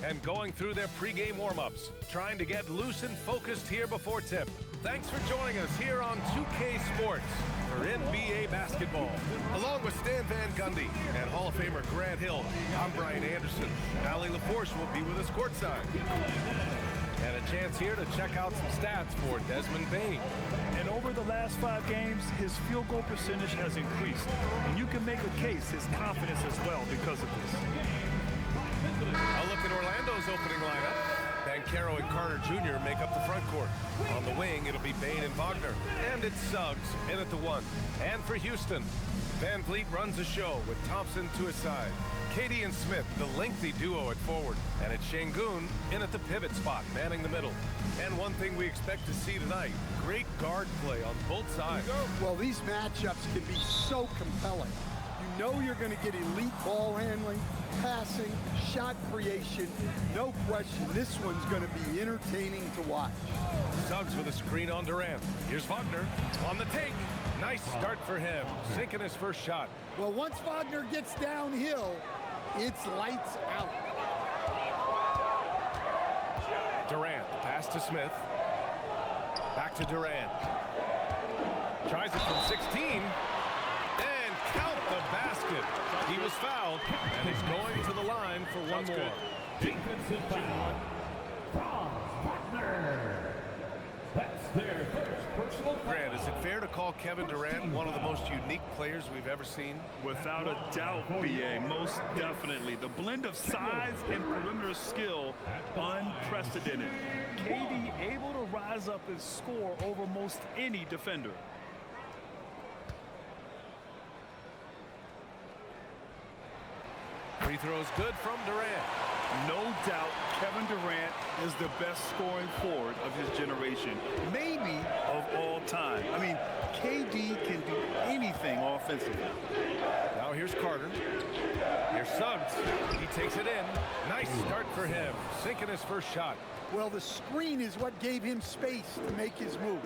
and going through their pregame warm-ups, trying to get loose and focused here before tip. Thanks for joining us here on 2K Sports for NBA basketball. Along with Stan Van Gundy and Hall of Famer Grant Hill, I'm Brian Anderson. Allie LaForce will be with us courtside. And a chance here to check out some stats for Desmond Bane. And over the last 5 games, his field goal percentage has increased. And you can make a case his confidence as well because of this. A look at Orlando's opening lineup. Banchero and Carter Jr. make up the front court. On the wing, it'll be Bane and Wagner. And it's Suggs in at the 1. And for Houston, Van Vliet runs the show with Thompson to his side. Katie and Smith, the lengthy duo at forward. And it's Şengün in at the pivot spot, manning the middle. And one thing we expect to see tonight, great guard play on both sides. Well, these matchups can be so compelling. You know you're going to get elite ball handling, passing, shot creation. No question, this one's going to be entertaining to watch. Suggs with a screen on Durant. Here's Wagner on the take. Nice start for him, sinking his first shot. Well, once Wagner gets downhill, it's lights out. Durant, pass to Smith. Back to Durant. Tries it from 16. And count the basket. He was fouled, and he's going to the line for one more. Defensive foul. That's their first personal foul. Grant, is it fair to call Kevin Durant one of the most unique players we've ever seen? Without a doubt, B.A., most definitely. The blend of size and perimeter skill, unprecedented. KD able to rise up and score over most any defender. Free throws good from Durant. No doubt Kevin Durant is the best scoring forward of his generation, maybe of all time. I mean, KD can do anything offensively. Now here's Carter. Here's Suggs. He takes it in. Nice start for him, sinking his first shot. Well, the screen is what gave him space to make his move.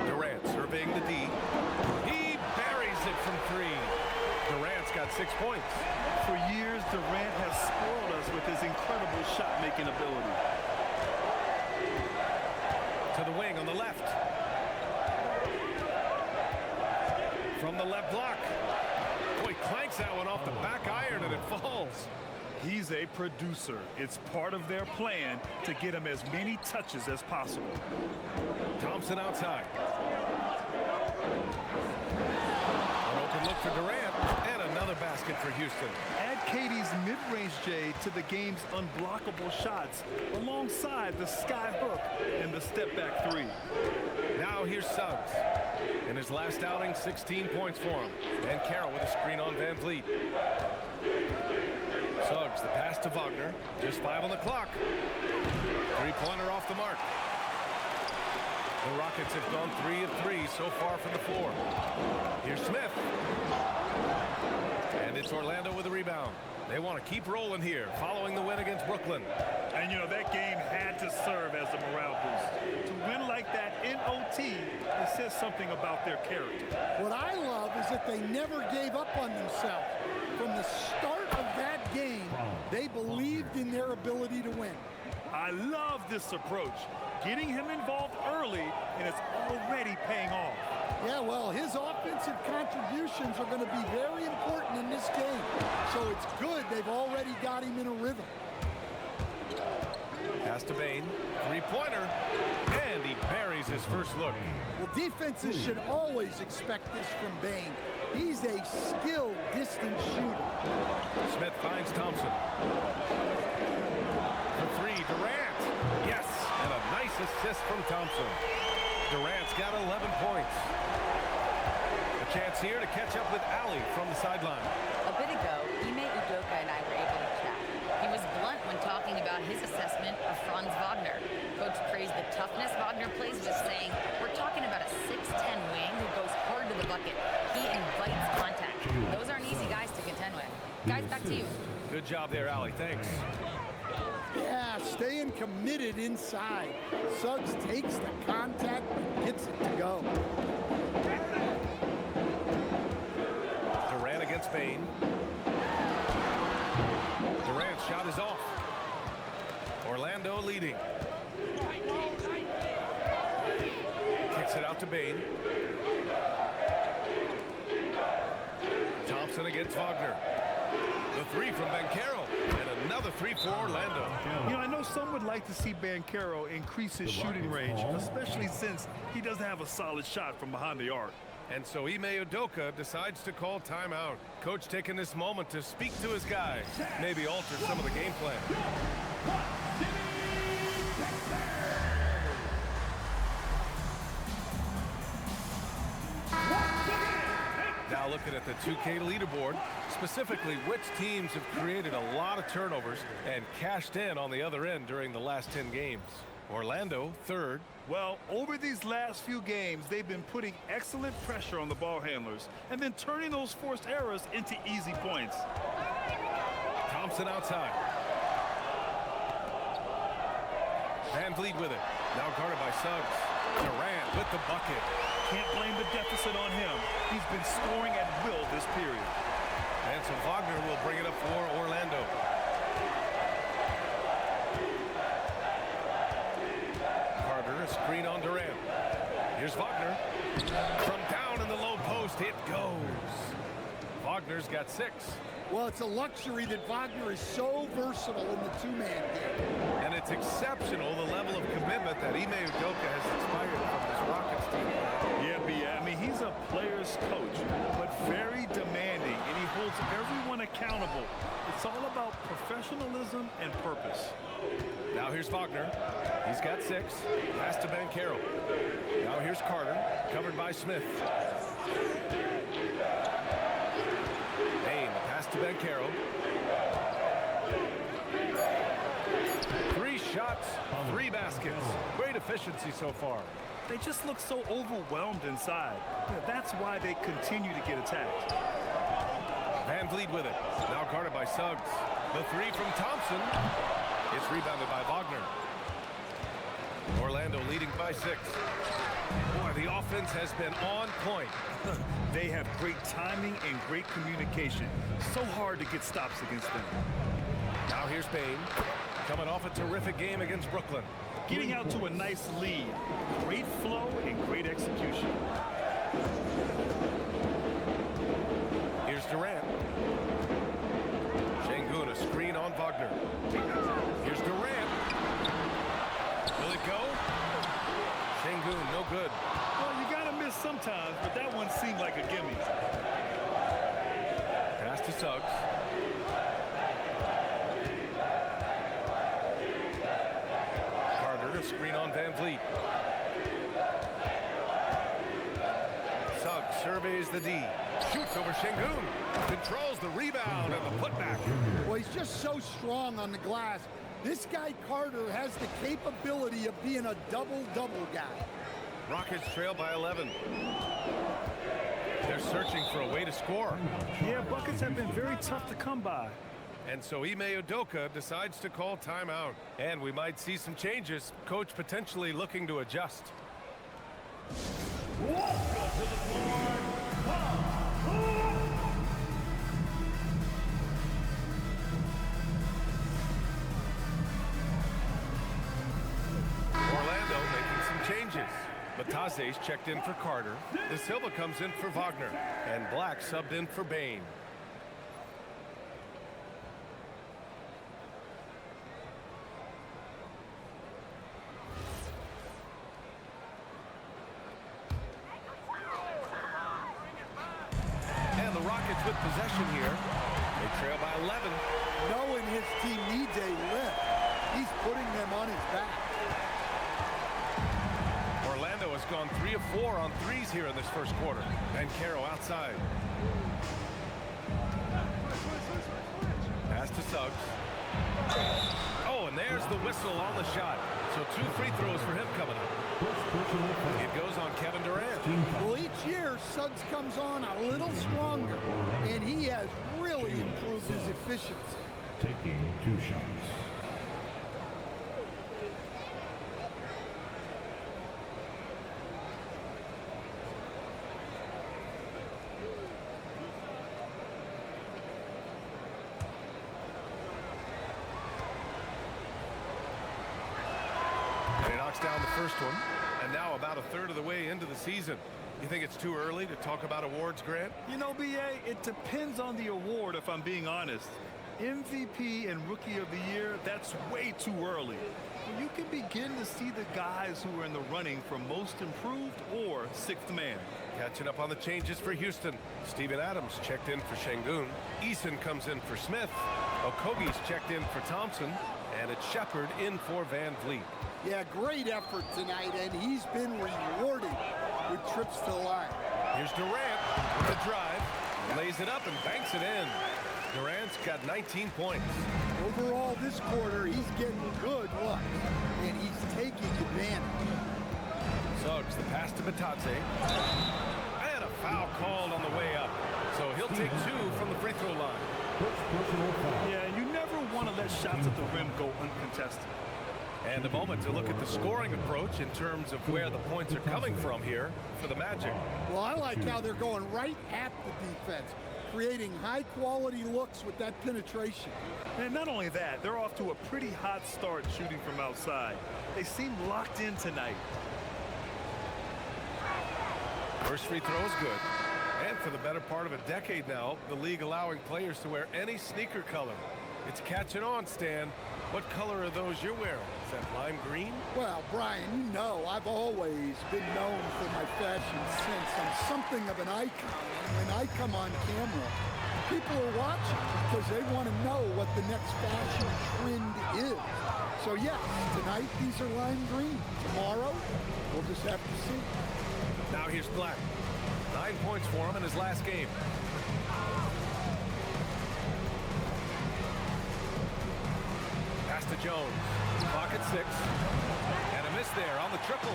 Durant surveying the D. He buries it from 3. Durant's got 6 points. For years, Durant has spoiled us with his incredible shot-making ability. To the wing on the left. From the left block. Boy, clanks that one off the back iron and it falls. He's a producer. It's part of their plan to get him as many touches as possible. Thompson outside. An open look for Durant, and another basket for Houston. Add KD's mid-range J to the game's unblockable shots alongside the sky hook and the step-back 3. Now here's Suggs. In his last outing, 16 points for him. And Carroll with a screen on Van Vliet. Suggs, the pass to Wagner. Just 5 on the clock. 3-pointer off the mark. The Rockets have gone 3 of 3 so far from the floor. Here's Smith. And it's Orlando with the rebound. They want to keep rolling here following the win against Brooklyn. And, you know, that game had to serve as a morale boost. To win like that in OT, it says something about their character. What I love is that they never gave up on themselves. From the start of that game, they believed in their ability to win. I love this approach. Getting him involved early, and it's already paying off. Yeah, well, his offensive contributions are going to be very important in this game. So it's good they've already got him in a rhythm. Pass to Bane. 3-pointer. And he buries his first look. Well, defenses should always expect this from Bane. He's a skilled distance shooter. Smith finds Thompson. For 3, Durant. Yes, and a nice assist from Thompson. Durant's got 11 points. A chance here to catch up with Allie from the sideline. A bit ago, Ime Udoka and I were able to chat. He was blunt when talking about his assessment of Franz Wagner. Coach praised the toughness Wagner plays with, saying, we're talking about a 6'10 wing who goes hard to the bucket. He invites contact. Those aren't easy guys to contend with. Guys, back to you. Good job there, Allie. Thanks. Yeah, staying committed inside. Suggs takes the contact and gets it to go. Durant against Bane. shot is off. Orlando leading. Kicks it out to Bain. Thompson against Wagner. The three from Banchero, and another three for Orlando. You know, I know some would like to see Banchero increase his shooting range, especially since he doesn't have a solid shot from behind the arc. And so Ime Udoka decides to call timeout. Coach taking this moment to speak to his guys, maybe alter some of the game plan. Now looking at the 2K leaderboard, specifically which teams have created a lot of turnovers and cashed in on the other end during the last 10 games. Orlando, third. Well, over these last few games, they've been putting excellent pressure on the ball handlers and then turning those forced errors into easy points. Thompson outside. Van Vliet with it. Now guarded by Suggs. Durant with the bucket. Can't blame the deficit on him. He's been scoring at will this period. And so Wagner will bring it up for Orlando. Carter, a screen on Durant. Here's Wagner. From down in the low post, it goes. Wagner's got 6. Well, it's a luxury that Wagner is so versatile in the two-man game. And it's exceptional the level of commitment that Ime Udoka has inspired from this Rockets team. Yeah, I mean, he's a player's coach, but very demanding, and he holds everyone accountable. It's all about professionalism and purpose. Now here's Wagner. He's got 6. Pass to Banchero. Now here's Carter, covered by Smith. Bain, pass to Banchero. 3 shots, 3 baskets. Great efficiency so far. They just look so overwhelmed inside. That's why they continue to get attacked. Van Vliet with it. Now guarded by Suggs. The 3 from Thompson. It's rebounded by Wagner. Orlando leading by 6. Boy, the offense has been on point. They have great timing and great communication. So hard to get stops against them. Now here's Bain. Coming off a terrific game against Brooklyn. Getting out to a nice lead. Great flow and great execution. Here's Durant. Şengün, a screen on Wagner. Here's Durant. Will it go? Şengün, no good. Well, you gotta miss sometimes, but that one seemed like a gimme. Pass to Suggs. Carter, a screen on Van Vliet. Suggs surveys the D. Shoots over Şengün. Controls the rebound and the putback. Well, he's just so strong on the glass. This guy, Carter, has the capability of being a double-double guy. Rockets trail by 11. They're searching for a way to score. Yeah, buckets have been very tough to come by. And so Ime Udoka decides to call timeout. And we might see some changes. Coach potentially looking to adjust. Orlando making some changes. Batase's checked in for Carter. De Silva comes in for Wagner. And Black subbed in for Bain. And the Rockets with possession here. They trail by 11. Knowing his team needs a lift, he's putting them on his back. Orlando has gone 3 of 4 on threes here in this first quarter. Banchero outside. Pass to Suggs. Oh, and there's the whistle on the shot. So 2 free throws for him coming up. It goes on Kevin Durant. Well, each year, Suggs comes on a little stronger, and he has really improved his efficiency. Taking 2 shots. first one, and now about a third of the way into the season. You think it's too early to talk about awards, Grant? You know, B.A., it depends on the award, if I'm being honest. MVP and Rookie of the Year, that's way too early. You can begin to see the guys who are in the running for Most Improved or Sixth Man. Catching up on the changes for Houston. Steven Adams checked in for Şengün. Eason comes in for Smith. Okogie's checked in for Thompson. And it's Shepard in for Van Vliet. Yeah, great effort tonight, and he's been rewarded with trips to the line. Here's Durant with the drive. Lays it up and banks it in. Durant's got 19 points. Overall, this quarter, he's getting good luck, and he's taking advantage. Suggs, the pass to Batadze. And a foul called on the way up. So he'll take 2 from the free throw line. Yeah, you never want to let shots at the rim go uncontested. And a moment to look at the scoring approach in terms of where the points are coming from here for the Magic. Well, I like how they're going right at the defense, creating high-quality looks with that penetration. And not only that, they're off to a pretty hot start shooting from outside. They seem locked in tonight. First free throw is good. And for the better part of a decade now, the league allowing players to wear any sneaker color. It's catching on, Stan. What color are those you're wearing? Is that lime green? Well, Brian, you know I've always been known for my fashion sense. I'm something of an icon. And when I come on camera, people are watching because they want to know what the next fashion trend is. So yes, tonight these are lime green. Tomorrow, we'll just have to see. Now here's Black. 9 points for him in his last game. Pass to Jones. Clock at 6. And a miss there on the triple.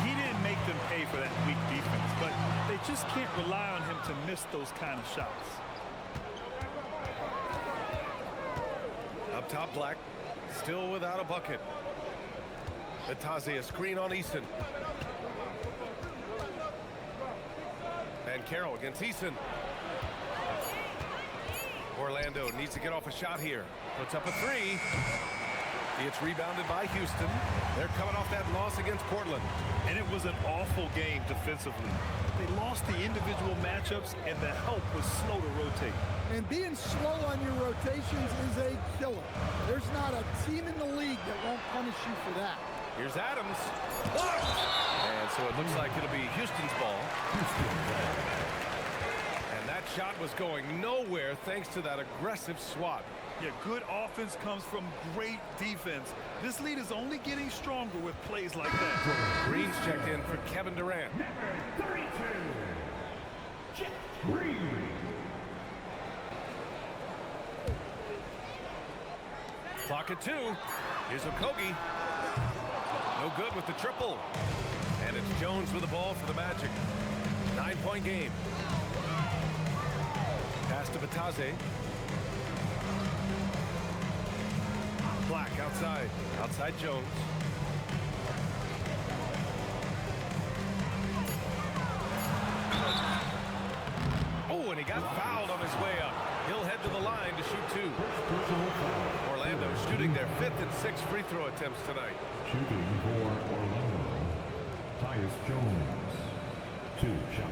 He didn't make them pay for that weak defense, but they just can't rely on him to miss those kind of shots. Up top, Black. Still without a bucket. Batadze, a screen on Eason. And Carroll against Eason. Orlando needs to get off a shot here. Puts up a 3. It's rebounded by Houston. They're coming off that loss against Portland. And it was an awful game defensively. They lost the individual matchups, and the help was slow to rotate. And being slow on your rotations is a killer. There's not a team in the league that won't punish you for that. Here's Adams. And so it looks like it'll be Houston's ball. And that shot was going nowhere thanks to that aggressive swat. Yeah, good offense comes from great defense. This lead is only getting stronger with plays like that. Green's checked in for Kevin Durant. Number 32, Jeff Green. Clock at 2. Here's Okogie. No good with the triple. And it's Jones with the ball for the Magic. 9-point game. Pass to Batadze. Black outside. Outside Jones. Oh, and he got fouled on his way up. He'll head to the line to shoot 2. Orlando shooting their 5th and 6th free throw attempts tonight. Shooting for Orlando, Tyus Jones, 2 shots.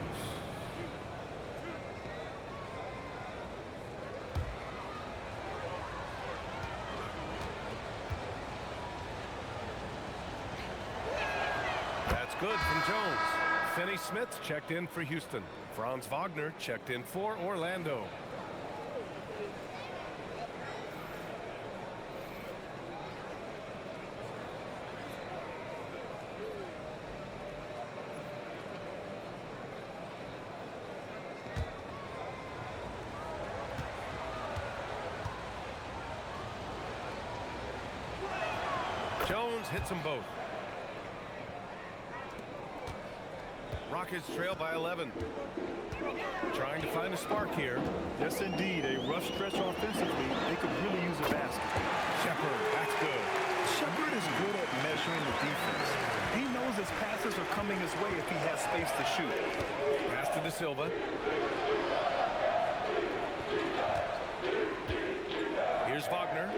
That's good from Jones. Finney Smith checked in for Houston. Franz Wagner checked in for Orlando. Jones hits them both. Rockets trail by 11. Trying to find a spark here. Yes, indeed. A rough stretch offensively. They could really use a basket. Shepard, that's good. Shepard is good at measuring the defense. He knows his passes are coming his way if he has space to shoot. Pass to De Silva. Here's Wagner.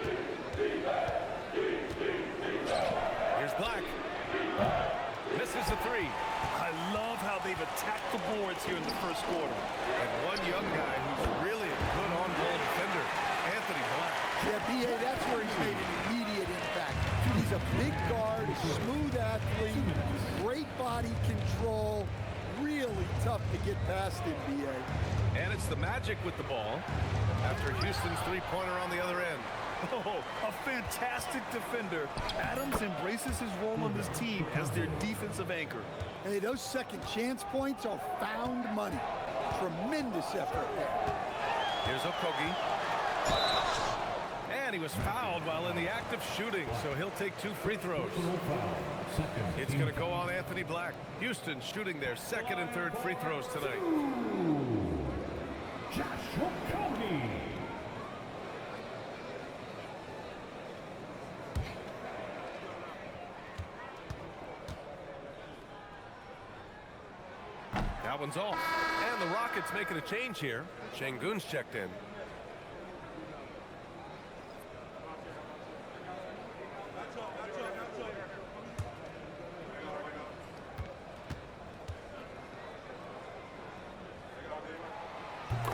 Here's Black. they've attacked the boards here in the first quarter. And one young guy who's really a good on-ball defender, Anthony Black. Yeah, B.A., that's where he's made an immediate impact. He's a big guard, a smooth athlete, great body control, really tough to get past him, B.A. And it's the Magic with the ball after Houston's three-pointer on the other end. Oh, a fantastic defender. Adams embraces his role on this team as their defensive anchor. Hey, those second chance points are found money. Tremendous effort there. Here's Okogie. And he was fouled while in the act of shooting, so he'll take 2 free throws. It's going to go on Anthony Black. Houston shooting their second and third free throws tonight. That one's off. And the Rockets making a change here. Şengün's checked in.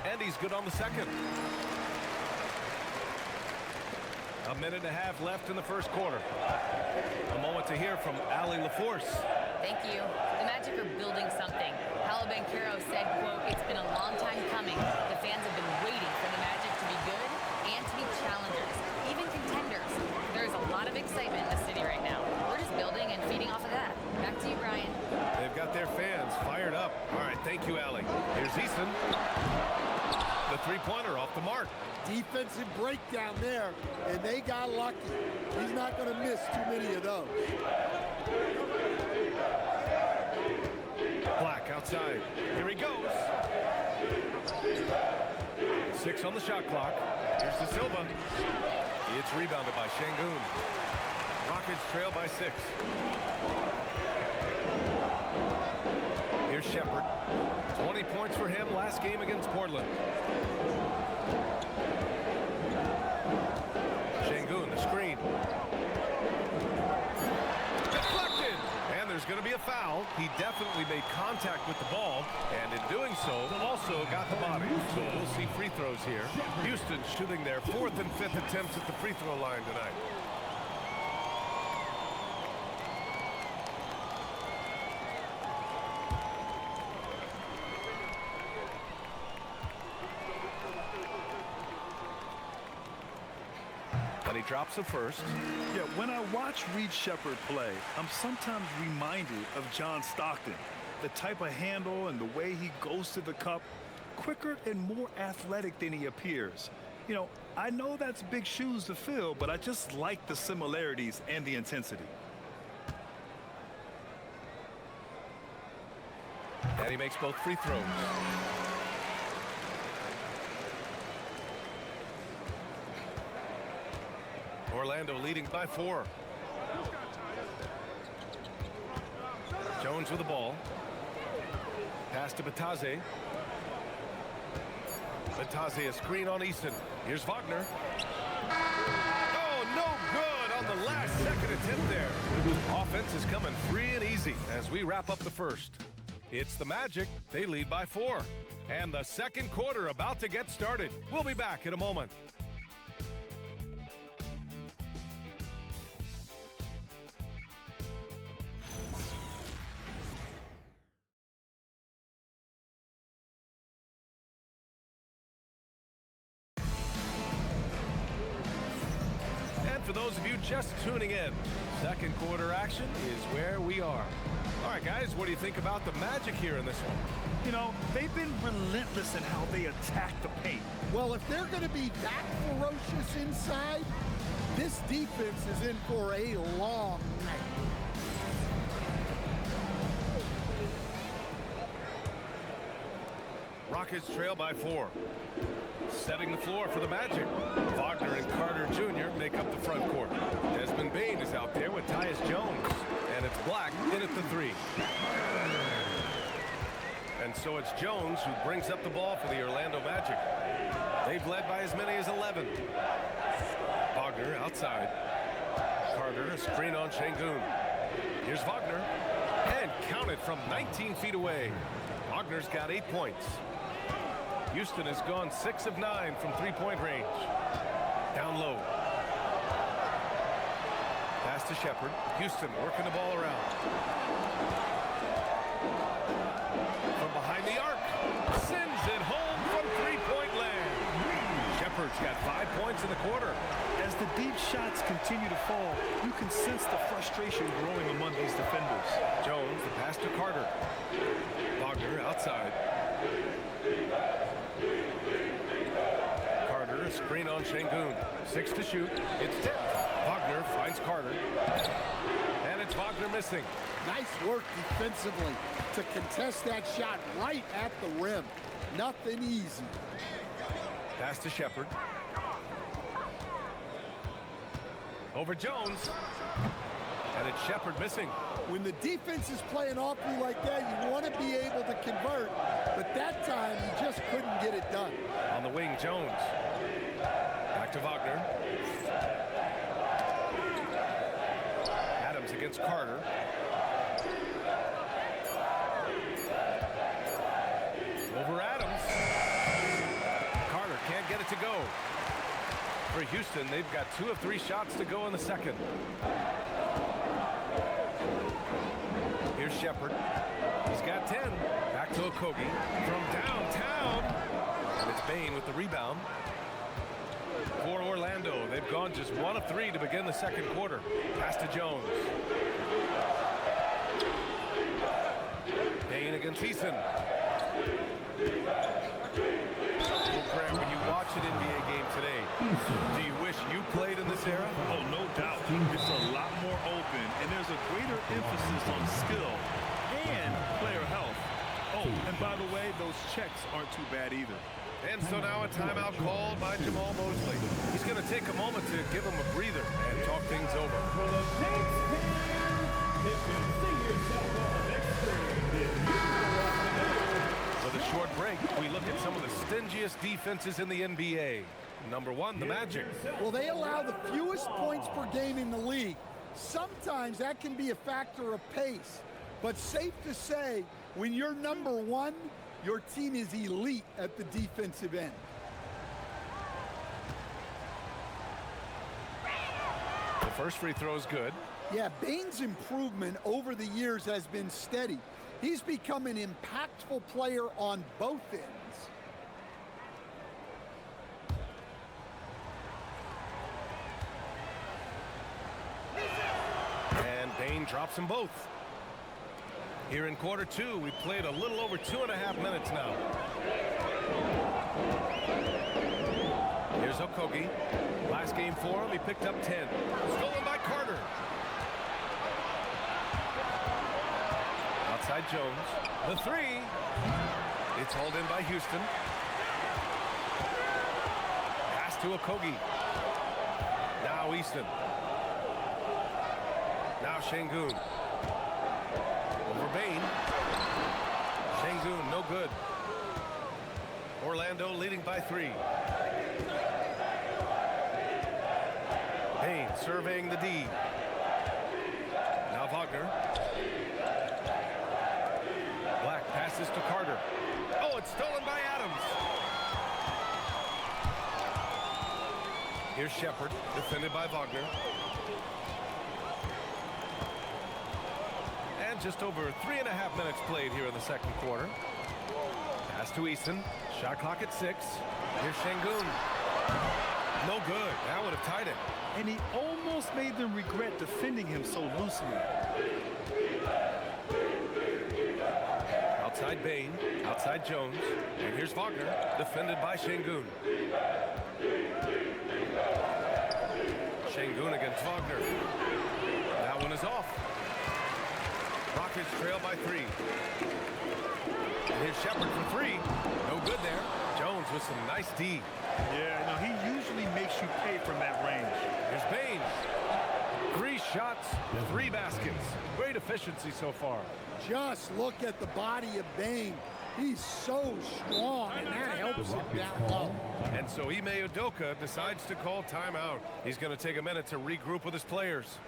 And he's good on the second. A minute and a half left in the first quarter. A moment to hear from Allie LaForce. Thank you. The Magic are building something. Paolo Banchero said, quote, "It's been a long time coming. The fans have been waiting for the Magic to be good and to be challengers, even contenders." There's a lot of excitement in the city right now. We're just building and feeding off of that. Back to you, Brian. They've got their fans fired up. All right, thank you, Allie. Here's Easton. The three-pointer off the mark. Defensive breakdown there, and they got lucky. He's not going to miss too many of those. Black outside. Here he goes. 6 on the shot clock. Here's De Silva. It's rebounded by Şengün. Rockets trail by 6. Here's Shepherd. 20 points for him last game against Portland. Şengün, the screen. Deflected! And there's going to be a foul. He definitely made contact with the ball, and in doing so, also got the body. So we'll see free throws here. Houston shooting their 4th and 5th attempts at the free throw line tonight. And he drops the first. Yeah, when I watch Reed Shepherd play, I'm sometimes reminded of John Stockton. The type of handle and the way he goes to the cup, quicker and more athletic than he appears. You know, I know that's big shoes to fill, but I just like the similarities and the intensity. And he makes both free throws. Orlando leading by 4. Jones with the ball. Pass to Batase. Batase a screen on Easton. Here's Wagner. Oh, no good on the last second attempt there. Offense is coming free and easy as we wrap up the first. It's the Magic. They lead by 4. And the second quarter about to get started. We'll be back in a moment. For those of you just tuning in, second quarter action is where we are. All right, guys, what do you think about the Magic here in this one? You know, they've been relentless in how they attack the paint. Well, if they're going to be that ferocious inside, this defense is in for a long night. Rockets trail by 4. Setting the floor for the Magic. Wagner and Carter Jr. make up the front court. Desmond Bane is out there with Tyus Jones. And it's Black in at the 3. And so it's Jones who brings up the ball for the Orlando Magic. They've led by as many as 11. Wagner outside. Carter a screen on Şengün. Here's Wagner. And counted from 19 feet away. Wagner's got 8 points. Houston has gone 6 of 9 from three-point range. Down low. Pass to Shepard. Houston working the ball around. From behind the arc. Sends it home from three-point land. Shepard's got 5 points in the quarter. As the deep shots continue to fall, you can sense the frustration growing among these defenders. Jones, the pass to Carter. Wagner outside. Carter, a screen on Şengün. 6 to shoot. It's tipped. Wagner finds Carter. And it's Wagner missing. Nice work defensively to contest that shot right at the rim. Nothing easy. Pass to Shepard. Over Jones. And it's Shepard missing. When the defense is playing awfully like that, you want to be able to convert. But that time, you just couldn't get it done. On the wing, Jones. Back to Wagner. Adams against Carter. Over Adams. Carter can't get it to go. For Houston, they've got 2 of 3 shots to go in the second. Here's Shepard. He's got 10. Back to Okogie from downtown. And it's Bane with the rebound. For Orlando, they've gone just 1 of 3 to begin the second quarter. Pass to Jones. Bane against Eason. Graham, when you watch an NBA game today, do you wish you played in this era? Oh, no doubt. It's a lot more open, and there's a greater emphasis on skill and player health. Oh, and by the way, those checks aren't too bad either. And so now a timeout called by Jamal Mosley. He's going to take a moment to give him a breather and talk things over. For the Knicks fans, if you see yourself on the next screen, With a short break, we look at some of the stingiest defenses in the NBA. Number 1, the Magic. Well, they allow the fewest points per game in the league. Sometimes that can be a factor of pace. But safe to say, when you're number 1, your team is elite at the defensive end. The first free throw is good. Yeah, Bane's improvement over the years has been steady. He's become an impactful player on both ends. And Bane drops them both. Here in quarter 2, we've played a little over 2.5 minutes now. Here's Okogie. Last game for him, he picked up 10. Stolen by Carter. Outside Jones. The 3. It's hauled in by Houston. Pass to Okogie. Now Easton. Now Şengün. Over Bane. Şengün, no good. Orlando leading by 3. Bane surveying the D. Now Wagner. Black passes to Carter. Oh, it's stolen by Adams. Here's Shepard, defended by Wagner. And just over 3.5 minutes played here in the second quarter. Pass to Eason. Shot clock at 6. Here's Şengün. No good. That would have tied it. And he almost made them regret defending him so loosely. Outside Bane, outside Jones, and here's Wagner, defended by Şengün. Şengün against Wagner. That one is off. Rockets trail by 3. And here's Shepard for 3. No good there. Jones with some nice D. Yeah, no, he usually makes you pay from that range. Here's Bane. 3 shots, 3 baskets. Great efficiency so far. Just look at the body of Bane. He's so strong, and that helps him down low. And so Ime Udoka decides to call timeout. He's going to take a minute to regroup with his players.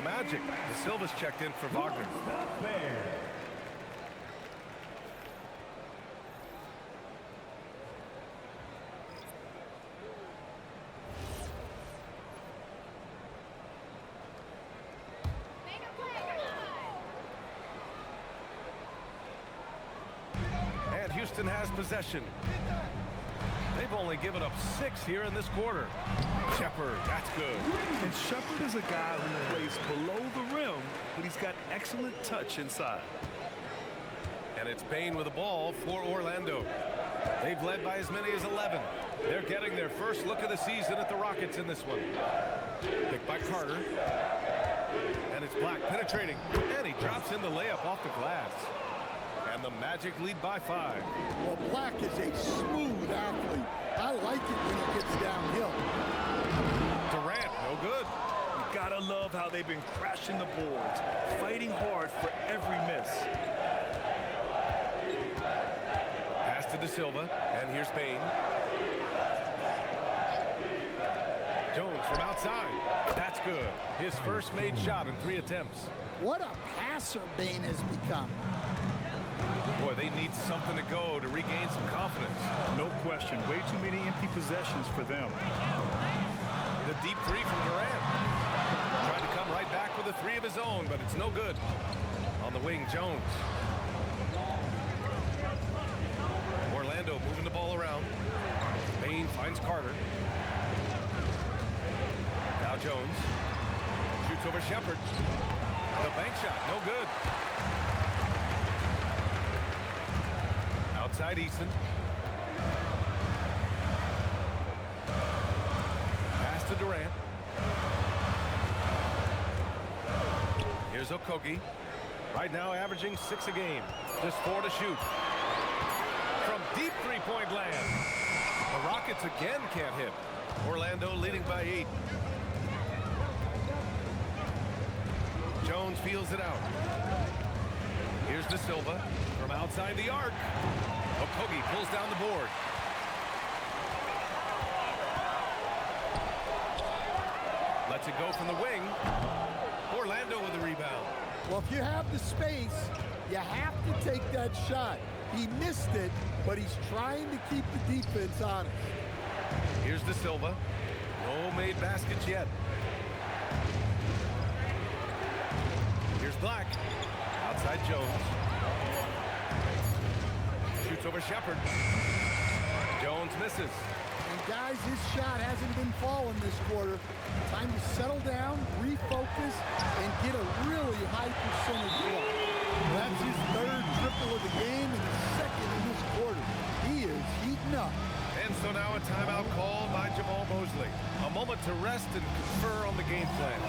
the Magic. De Silva's checked in for Wagner. Not fair. And Houston has possession. They've only given up 6 here in this quarter. Shepard, that's good. And Shepard is a guy who plays below the rim, but he's got excellent touch inside. And it's Bane with the ball for Orlando. They've led by as many as 11. They're getting their first look of the season at the Rockets in this one. Picked by Carter. And it's Black penetrating. And he drops in the layup off the glass. And the Magic lead by 5. Well, Black is a smooth athlete. I like it when he gets downhill. Durant, no good. You gotta love how they've been crashing the boards, fighting hard for every miss. Pass to De Silva, and here's Bane. Jones from outside. That's good. His first made shot in 3 attempts. What a passer Bane has become. Boy, they need something to go to regain some confidence. No question. Way too many empty possessions for them. The deep 3 from Durant. Trying to come right back with a 3 of his own, but it's no good. On the wing, Jones. Orlando moving the ball around. Bane finds Carter. Now Jones. Shoots over Shepard. The bank shot, no good. Outside Eason. Pass to Durant. Here's Okogie. Right now averaging 6 a game. Just 4 to shoot. From deep 3-point land. The Rockets again can't hit. Orlando leading by 8. Jones feels it out. Here's De Silva from outside the arc. Okogie pulls down the board. Lets it go from the wing. Orlando with the rebound. Well, if you have the space, you have to take that shot. He missed it, but he's trying to keep the defense honest. Here's De Silva. No made baskets yet. Here's Black. Outside Jones. Shoots over Shepard. Jones misses. And guys, his shot hasn't been falling this quarter. Time to settle down, refocus, and get a really high percentage look. That's his 3rd triple of the game and the 2nd in this quarter. He is heating up. And so now a timeout called by Jamal Mosley. A moment to rest and confer on the game plan.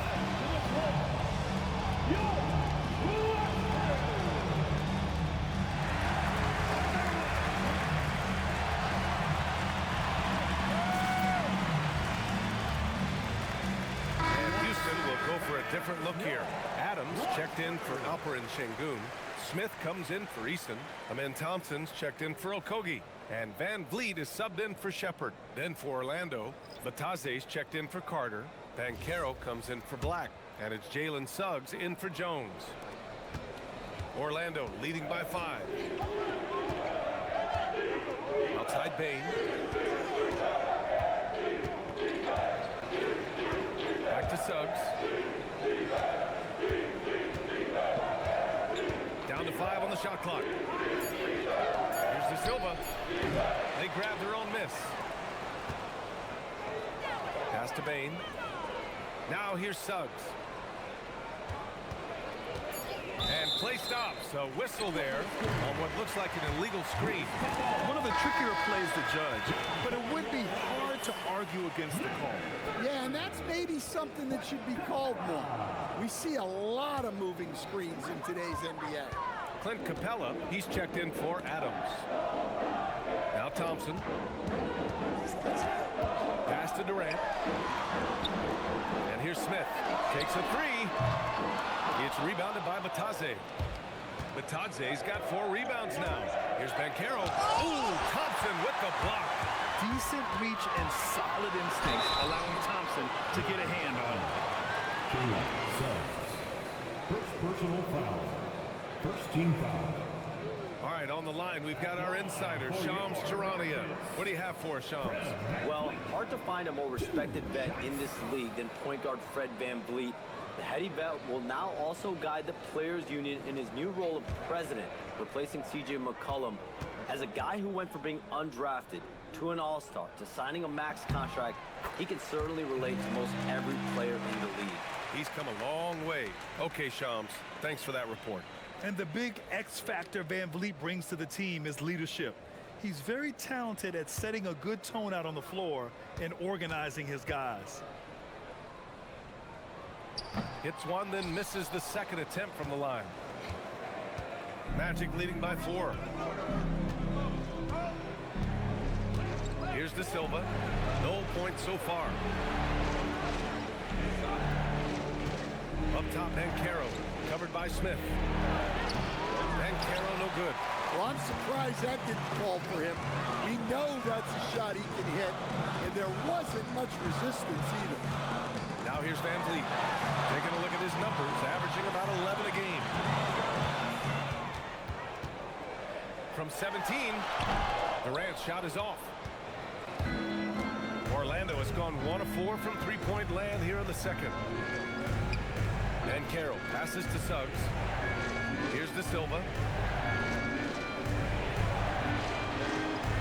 For a different look here. Adams checked in for Alperen Şengün. Smith comes in for Eason. Amen Thompson's checked in for Okogie. And Van Vliet is subbed in for Shepard. Then for Orlando, Vatase's checked in for Carter. Banchero comes in for Black. And it's Jalen Suggs in for Jones. Orlando leading by 5. Outside Bane. Back to Suggs. Down to 5 on the shot clock. Here's De Silva. They grab their own miss. Pass to Bane. Now here's Suggs. And play stops. A whistle there on what looks like an illegal screen. One of the trickier plays to judge, but it would be hard to argue against the call. Yeah, and that's maybe something that should be called more. We see a lot of moving screens in today's NBA. Clint Capella, he's checked in for Adams. Now Thompson. Pass to Durant. And here's Smith. Takes a 3. It's rebounded by Batadze. Batadze's got 4 rebounds now. Here's Banchero. Ooh, Thompson with the block. Decent reach and solid instincts, allowing Thompson to get a hand on it. First personal foul. First team foul. All right, on the line, we've got our insider, Shams Charania. What do you have for us, Shams? Well, hard to find a more respected vet in this league than point guard Fred VanVleet. The heady vet will now also guide the Players Union in his new role of president, replacing C.J. McCollum. As a guy who went from being undrafted to an all-star to signing a max contract, he can certainly relate to most every player in the league. He's come a long way. Okay, Shams, thanks for that report. And the big X factor VanVleet brings to the team is leadership. He's very talented at setting a good tone out on the floor and organizing his guys. Hits one, then misses the second attempt from the line. Magic leading by 4. Here's De Silva. No points so far. Up top, Bancaro. Covered by Smith. Bancaro no good. Well, I'm surprised that didn't fall for him. We know that's a shot he can hit, and there wasn't much resistance either. Now here's VanVleet. Taking a look at his numbers, averaging about 11 a game. From 17, Durant's shot is off. Orlando has gone 1 of 4 from three-point land here in the second. And Carroll passes to Suggs. Here's De Silva.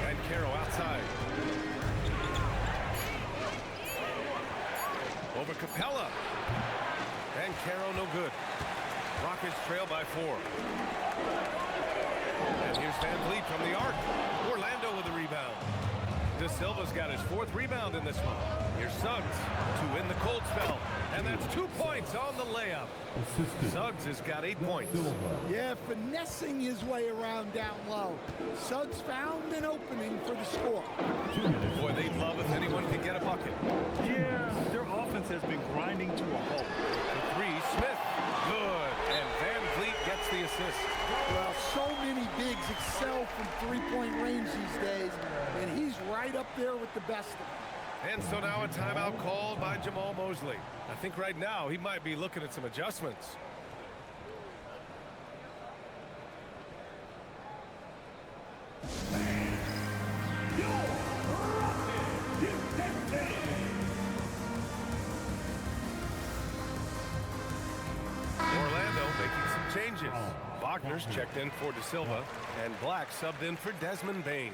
And Carroll outside. Over Capella. And Carroll no good. Rockets trail by 4. And here's VanVleet from the arc. Orlando with the rebound. De Silva's got his 4th rebound in this one. Here's Suggs to win the cold spell. And that's 2 points on the layup. Suggs has got 8 points. Yeah, finessing his way around down low. Suggs found an opening for the score. Boy, they'd love if anyone could get a bucket. Yeah, their offense has been grinding to a halt. The 3, Smith. Good. And VanVleet gets the assist. Well, so many bigs excel from three-point range these days, and he's right up there with the best of them. And so now a timeout called by Jamal Mosley. I think right now he might be looking at some adjustments. Orlando making some changes. Wagner's checked in for De Silva, and Black subbed in for Desmond Bane.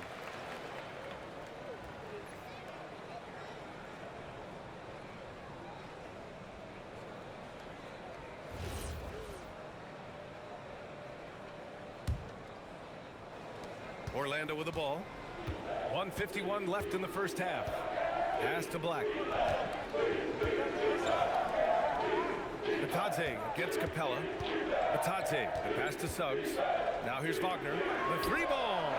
Orlando with the ball. 1:51 left in the first half. Pass to Black. Batadze against Capella. Batadze, the pass to Suggs. Now here's Wagner. The 3-ball.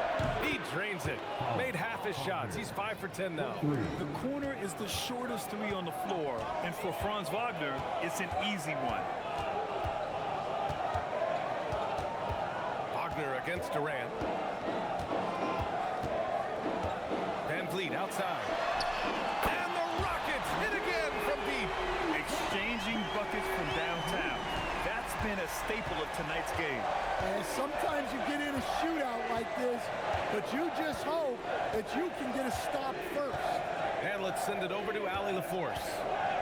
He drains it. Made half his shots. He's 5 for 10 now. The corner is the shortest 3 on the floor, and for Franz Wagner, it's an easy one. Wagner against Durant. VanVleet outside. And the Rockets hit again from deep. Exchanging buckets from downtown. That's been a staple of tonight's game. And sometimes you get in a shootout like this, but you just hope that you can get a stop first. And let's send it over to Allie LaForce.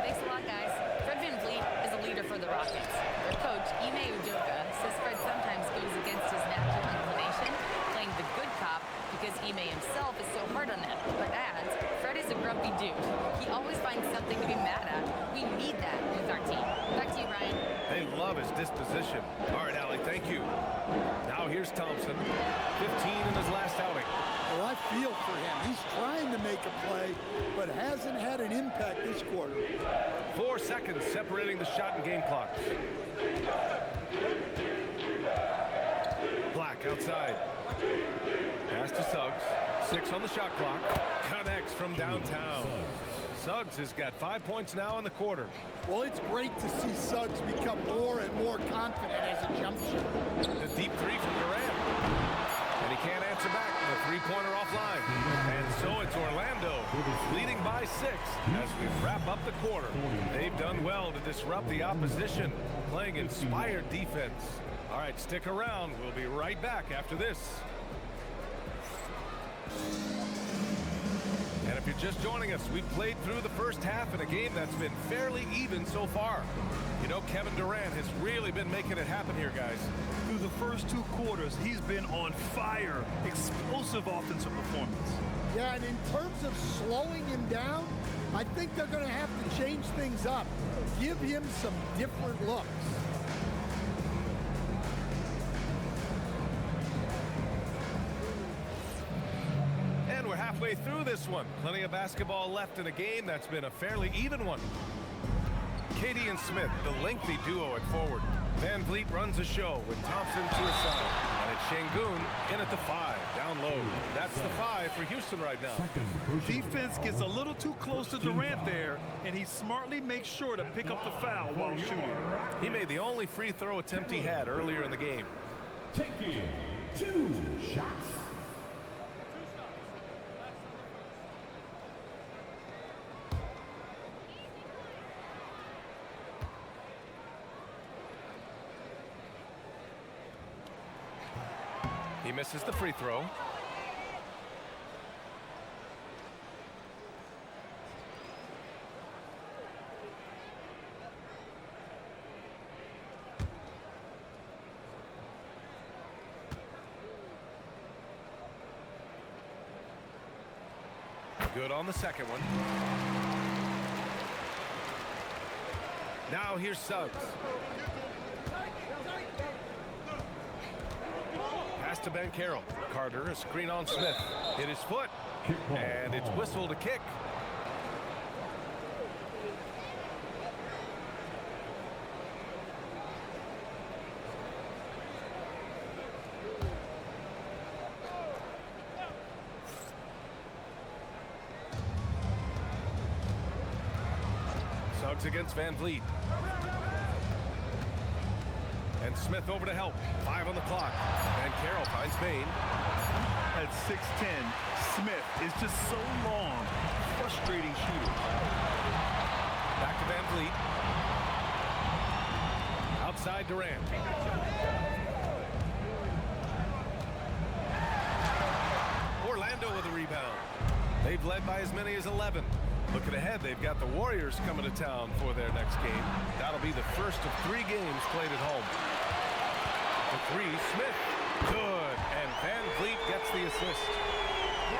Thanks a lot, guys. Fred VanVleet is a leader for the Rockets. Their coach, Ime Udoka, says Fred sometimes goes against his natural inclination, playing the good cop because Ime himself is so hard on them. But adds, Fred is a grumpy dude. He always finds something to be mad at. We need that with our team. Back to you, Ryan. They love his disposition. All right, Allie, thank you. Now here's Thompson. 15 in his last outing. Well, I feel for him. He's trying to make a play, but hasn't had an impact this quarter. 4 seconds separating the shot and game clocks. Black outside. Pass to Suggs. 6 on the shot clock. Connects from downtown. Suggs has got 5 points now in the quarter. Well, it's great to see Suggs become more and more confident as a jump shooter. The deep 3 from Durant. And he can't answer back. The three-pointer offline. And so it's Orlando leading by 6 as we wrap up the quarter. They've done well to disrupt the opposition, playing inspired defense. All right, stick around. We'll be right back after this. And if you're just joining us, we've played through the first half in a game that's been fairly even so far. You know, Kevin Durant has really been making it happen here, guys. Through the first 2 quarters, he's been on fire. Explosive offensive performance. Yeah, and in terms of slowing him down, I think they're going to have to change things up. Give him some different looks. And we're halfway through this one. Plenty of basketball left in a game that's been a fairly even one. Katie and Smith, the lengthy duo at forward. Van Vliet runs the show with Thompson to his side. And it's Şengün in at the 5, down low. That's the 5 for Houston right now. Defense gets a little too close to Durant there, and he smartly makes sure to pick up the foul while shooting. He made the only free throw attempt he had earlier in the game. Taking 2 shots. He misses the free throw. Good on the second one. Now here's Suggs. Pass to Banchero. Carter, a screen on Smith. Hit his foot. And it's whistled a kick. Suggs against Van Vliet. And Smith over to help. 5 on the clock. And Carroll finds Bain. At 6'10", Smith is just so long. Frustrating shooter. Back to Van Vliet. Outside Durant. Orlando with a rebound. They've led by as many as 11. Looking ahead, they've got the Warriors coming to town for their next game. That'll be the first of 3 games played at home. The 3, Smith. Good. And Van Vliet gets the assist.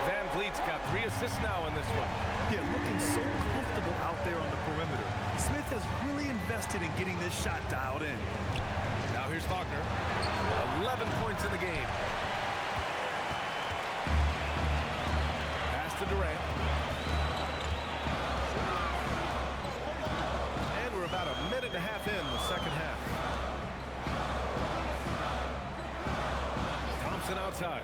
Van Vliet's got 3 assists now in this one. Yeah, looking so comfortable out there on the perimeter. Smith has really invested in getting this shot dialed in. Now here's Wagner. 11 points in the game. Pass to Durant. And we're about a minute and a half in the second half. Thompson outside.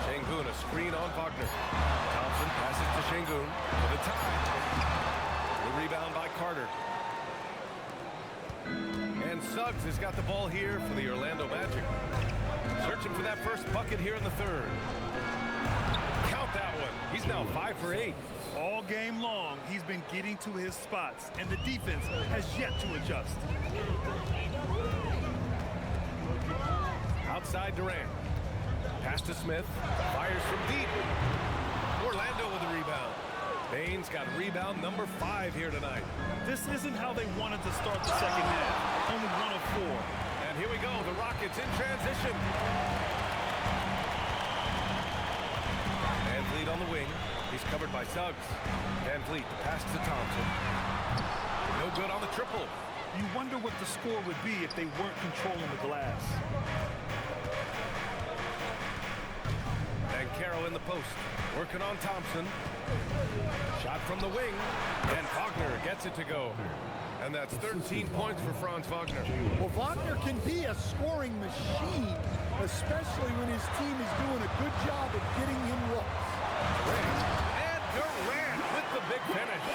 Şengün, a screen on Wagner. Thompson passes to Şengün for the tie. The rebound by Carter. And Suggs has got the ball here for the Orlando Magic. Searching for that first bucket here in the third. Count that one. He's now 5 for 8. All game long, he's been getting to his spots, and the defense has yet to adjust. Outside Durant. Pass to Smith. Fires from deep. Orlando with a rebound. Bain's got rebound number 5 here tonight. This isn't how they wanted to start the second half. Only 1 of 4. And here we go. The Rockets in transition. Van Vliet on the wing. He's covered by Suggs. Van Vliet, the pass to Thompson. No good on the triple. You wonder what the score would be if they weren't controlling the glass. And Carroll in the post. Working on Thompson. Shot from the wing. And Wagner gets it to go. And that's 13 points for Franz Wagner. Well, Wagner can be a scoring machine, especially when his team is doing a good job of getting him looks. And Durant with the big finish.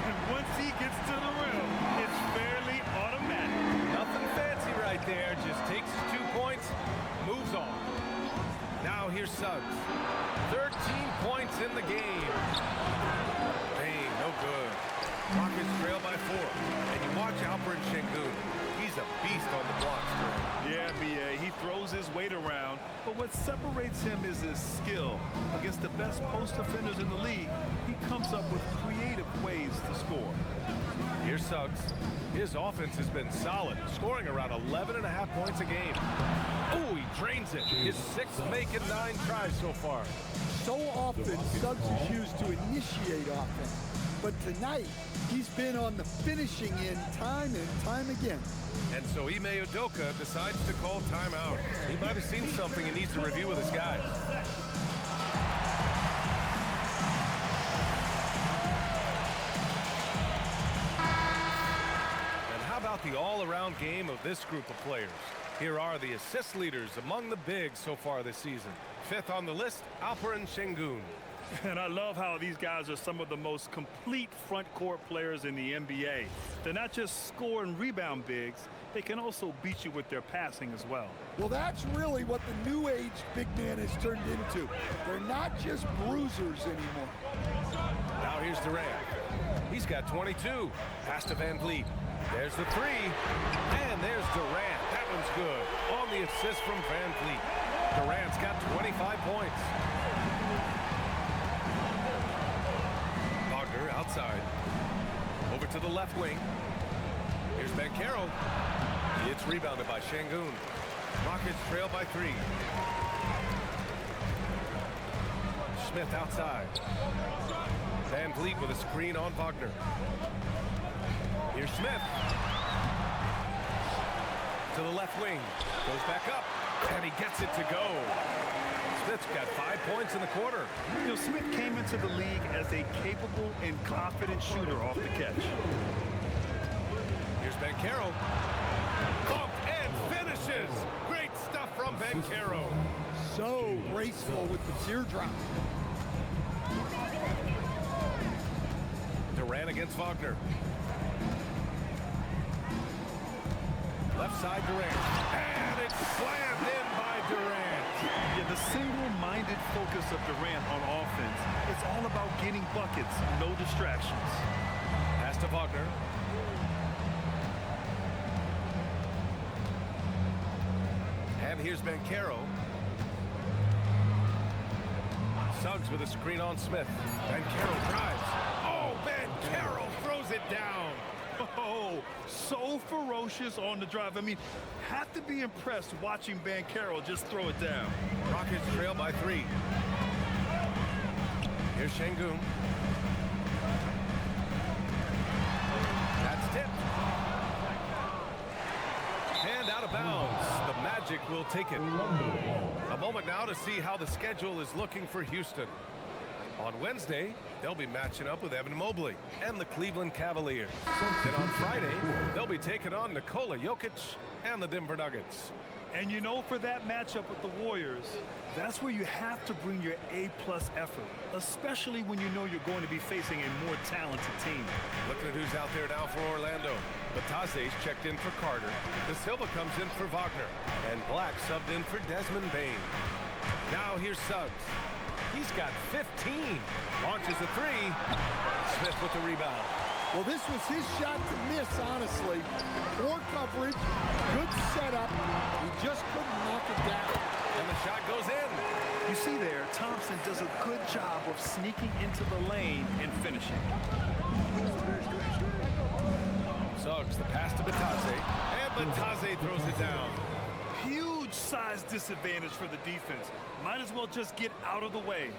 And once he gets to the rim, it's fairly automatic. Nothing fancy right there. Just takes his 2 points, moves on. Now Well, what separates him is his skill. Against the best post defenders in the league, he comes up with creative ways to score. Here's Suggs. His offense has been solid, scoring around 11.5 points a game. Oh, he drains it. His 6th make in 9 tries so far. So often, Suggs is used to initiate offense. But tonight, he's been on the finishing end time and time again. And so Ime Udoka decides to call timeout. He might have seen something he needs to review with his guys. And how about the all-around game of this group of players? Here are the assist leaders among the bigs so far this season. 5th on the list, Alperen Şengün. And I love how these guys are some of the most complete front court players in the NBA. They're not just score and rebound bigs, they can also beat you with their passing as well. Well, that's really what the new age big man has turned into. They're not just bruisers anymore. Now here's Durant. He's got 22. Pass to Van Vliet. There's the 3. And there's Durant. That one's good. On the assist from Van Vliet. Durant's got 25 points. Wagner outside. Over to the left wing. Here's Banchero. It's rebounded by Şengün. Rockets trail by 3. Smith outside. Van Vliet with a screen on Wagner. Here's Smith. To the left wing. Goes back up. And he gets it to go. Smith's got 5 points in the quarter. You know, Smith came into the league as a capable and confident shooter off the catch. Here's Banchero. Bumped and finishes. Great stuff from Banchero. So graceful with the teardrop. Durant against Wagner. Left side Durant. And it's slammed in by Durant. Yeah, the single-minded focus of Durant on offense, it's all about getting buckets, no distractions. Pass to Wagner. And here's Banchero. Suggs with a screen on Smith. Banchero drives. Oh, Banchero throws it down. Oh, so ferocious on the drive. I mean, have to be impressed watching Banchero just throw it down. Rockets trail by 3. Here's Şengün. That's tipped. And out of bounds. The Magic will take it. A moment now to see how the schedule is looking for Houston. On Wednesday, they'll be matching up with Evan Mobley and the Cleveland Cavaliers. Then on Friday, they'll be taking on Nikola Jokic and the Denver Nuggets. And you know, for that matchup with the Warriors, that's where you have to bring your A-plus effort, especially when you know you're going to be facing a more talented team. Looking at who's out there now for Orlando. Batase's checked in for Carter. De Silva comes in for Wagner. And Black subbed in for Desmond Bane. Now here's Suggs. He's got 15. Launches a 3. Smith with the rebound. Well, this was his shot to miss, honestly. Poor coverage, good setup. He just couldn't knock it down. And the shot goes in. You see there, Thompson does a good job of sneaking into the lane and finishing. Suggs, the pass to Batase. And Batase throws it down. Huge size disadvantage for the defense. Might as well just get out of the way.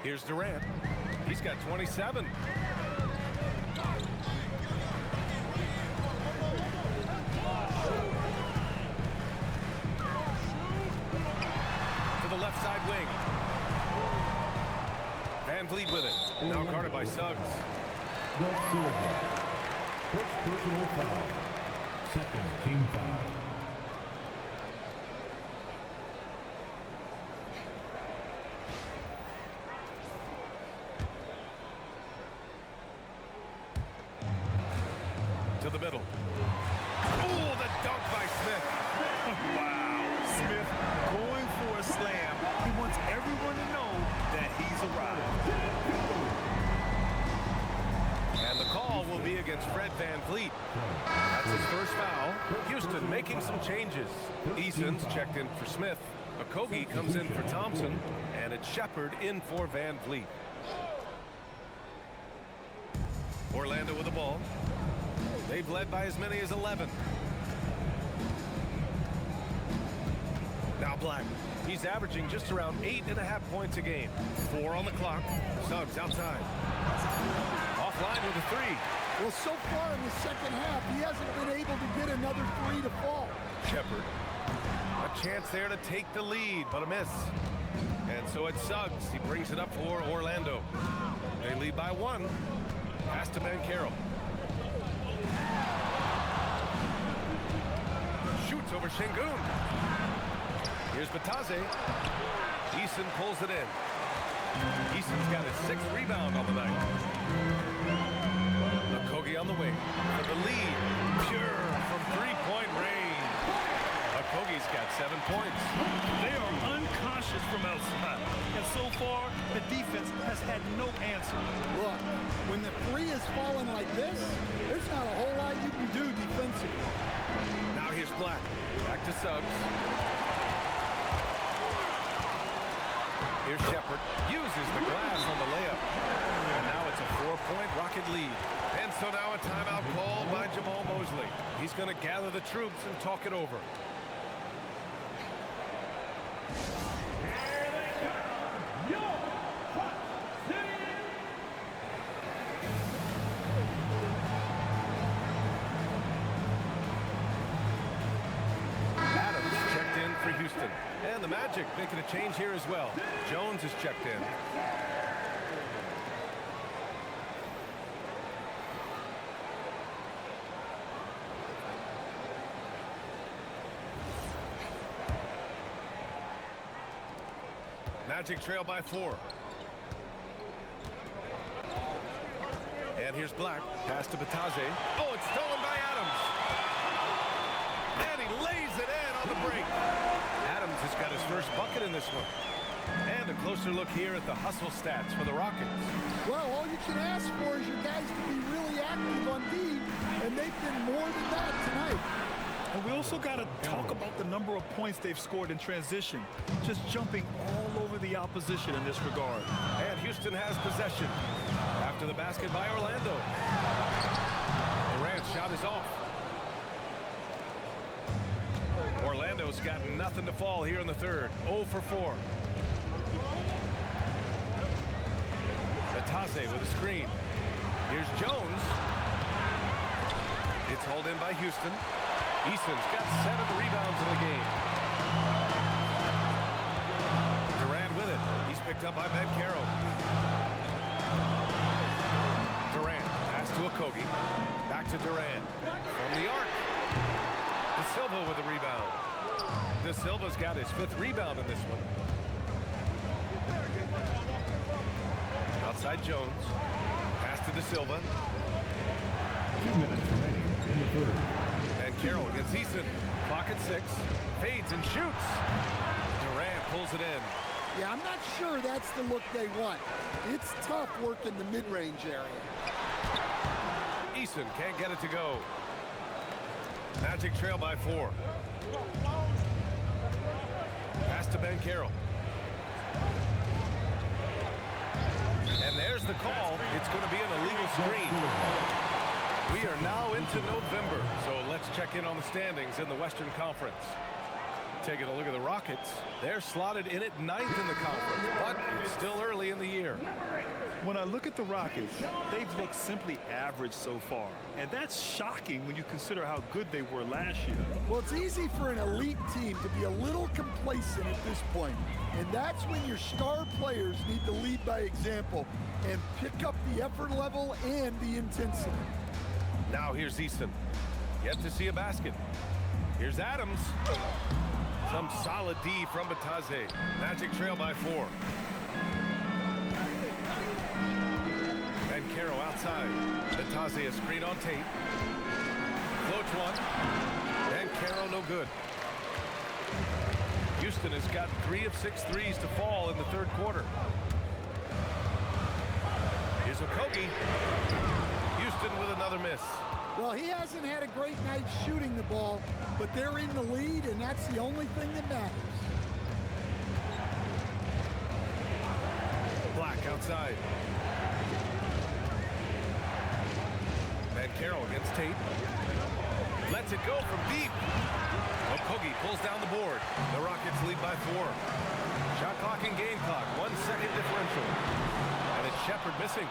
Here's Durant. He's got 27. To the left side wing. Van Vliet with it. Now guarded by Suggs. First personal foul. Second team foul. To the middle. Oh, the dunk by Smith. Wow. Smith going for a slam. He wants everyone to know that he's arrived. And the call will be against Fred VanVleet. That's his first foul. Houston making some changes. Eason's checked in for Smith. Okogie comes in for Thompson. And it's Shepard in for VanVleet. Orlando with the ball. They've led by as many as 11. Now Black. He's averaging just around 8.5 points a game. 4 on the clock. Suggs outside. Offline with a 3. Well, so far in the second half, he hasn't been able to get another 3 to fall. Shepard. A chance there to take the lead, but a miss. And so it's Suggs. He brings it up for Orlando. They lead by 1. Pass to Banchero. Shoots over Şengün. Here's Batase. Eason pulls it in. Eason's got his 6th rebound on the night. Okogie on the wing for the lead. Pure from 3-point range. Okogie's got 7 points. They are unconscious from outside. And so far, the defense has had no answer. Look, when the 3 is falling like this, there's not a whole lot you can do defensively. Now here's Black. Back to Suggs. Here's Shepard. Uses the glass on the layup. And now it's a 4-point Rocket lead. And so now a timeout called by Jamal Mosley. He's going to gather the troops and talk it over. Houston. And the Magic making a change here as well. Jones is checked in. Magic trail by 4. And here's Black. Pass to Batase. Oh, it's stolen by Adams. And he lays it in on the break. Adams has got his first bucket in this one. And a closer look here at the hustle stats for the Rockets. Well, all you can ask for is your guys to be really active on D, and they've been more than that tonight. And we also got to talk about the number of points they've scored in transition, just jumping all over the opposition in this regard. And Houston has possession after the basket by Orlando. Durant's shot is off. Orlando's got nothing to fall here in the third. 0 for 4. Batase with a screen. Here's Jones. It's hauled in by Houston. Eason's got 7 rebounds in the game. Durant with it. He's picked up by Banchero. Durant pass to Okogie. Back to Durant. From the arc. De Silva with the rebound. De Silva's got his 5th rebound in this one. Outside Jones. Pass to De Silva. 2 minutes remaining in the third. And Carroll against Eason. Clock at 6. Fades and shoots. Durant pulls it in. Yeah, I'm not sure that's the look they want. It's tough work in the mid-range area. Eason can't get it to go. Magic trail by 4. Pass to Banchero. And there's the call. It's going to be an illegal screen. We are now into November, so let's check in on the standings in the Western Conference. Taking a look at the Rockets, they're slotted in at 9th in the conference, but it's still early in the year. When I look at the Rockets, they've looked simply average so far. And that's shocking when you consider how good they were last year. Well, it's easy for an elite team to be a little complacent at this point. And that's when your star players need to lead by example and pick up the effort level and the intensity. Now here's Easton. Yet to see a basket. Here's Adams. Some solid D from Batase. Magic trail by 4. Banchero outside. Batase a screen on tape. Floats one. Banchero no good. Houston has got 3 of 6 threes to fall in the third quarter. Here's Okogie. Houston with another miss. Well, he hasn't had a great night shooting the ball, but they're in the lead, and that's the only thing that matters. Black outside. And Carroll against Tate. Lets it go from deep. Okogie pulls down the board. The Rockets lead by 4. Shot clock and game clock, 1 second differential. And it's Shepherd missing.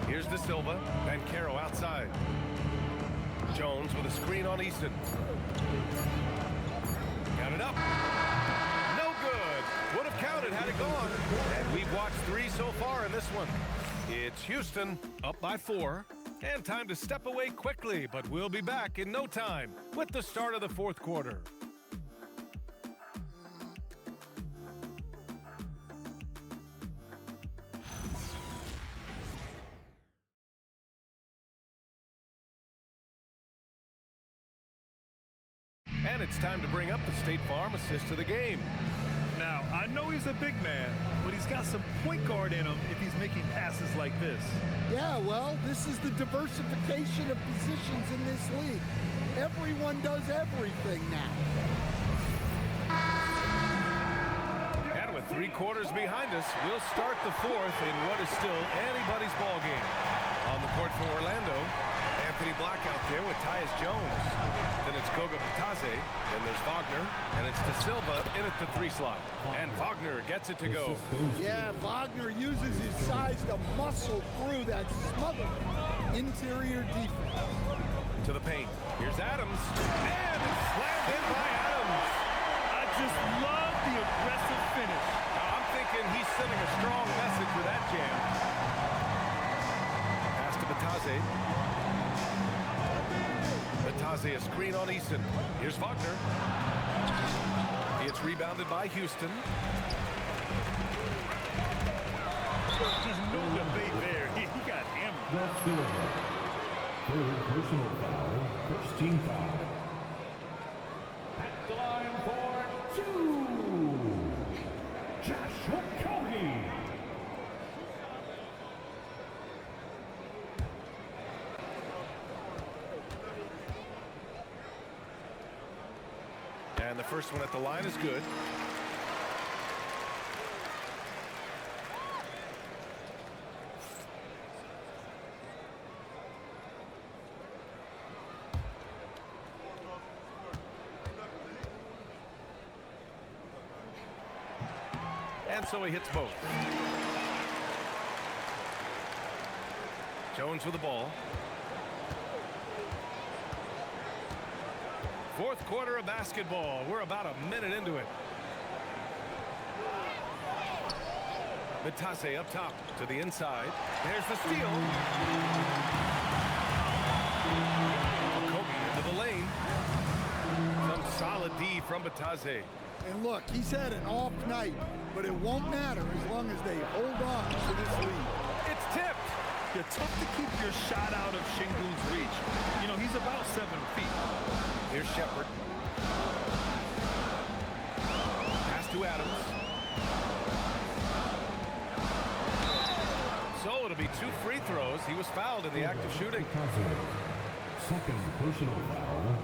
Here's De Silva. And Carroll outside. Jones with a screen on Easton. Got it up. No good. Would have counted had it gone. And we've watched 3 so far in this one. It's Houston up by 4. And time to step away quickly, but we'll be back in no time with the start of the 4th quarter. And it's time to bring up the State Farm assist to the game. Now, I know he's a big man, but he's got some point guard in him if he's making passes like this. Yeah, well, this is the diversification of positions in this league. Everyone does everything now. And with 3 quarters behind us, we'll start the 4th in what is still anybody's ball game. On the court for Orlando, Anthony Black out there with Tyus Jones. Then it's Goga Bitadze, then there's Wagner, and it's De Silva in at the 3 slot. And Wagner gets it to go. Yeah, Wagner uses his size to muscle through that smothered interior defense. To the paint. Here's Adams. And it's slammed in by Adams. I just love the aggressive finish. I'm thinking he's sending a strong message with that jam. Pass to Bitadze. Bitadze a screen on Easton. Here's Wagner. It's rebounded by Houston. There's no debate there. He got hammered. Third personal foul, first team foul. At the line for 2, Josh Okogie. And the first one at the line is good. And so he hits both. Jones with the ball. 4th quarter of basketball. We're about a minute into it. Bitadze up top to the inside. There's the steal. Okogie into the lane. Some solid D from Bitadze. And look, he's had an off night, but it won't matter as long as they hold on to this lead. It's tipped. You're tough to keep your shot out of Şengün's reach. You know, he's about 7 feet. Here's Shepherd. Pass to Adams. So it'll be 2 free throws. He was fouled in the act of shooting. Second personal foul,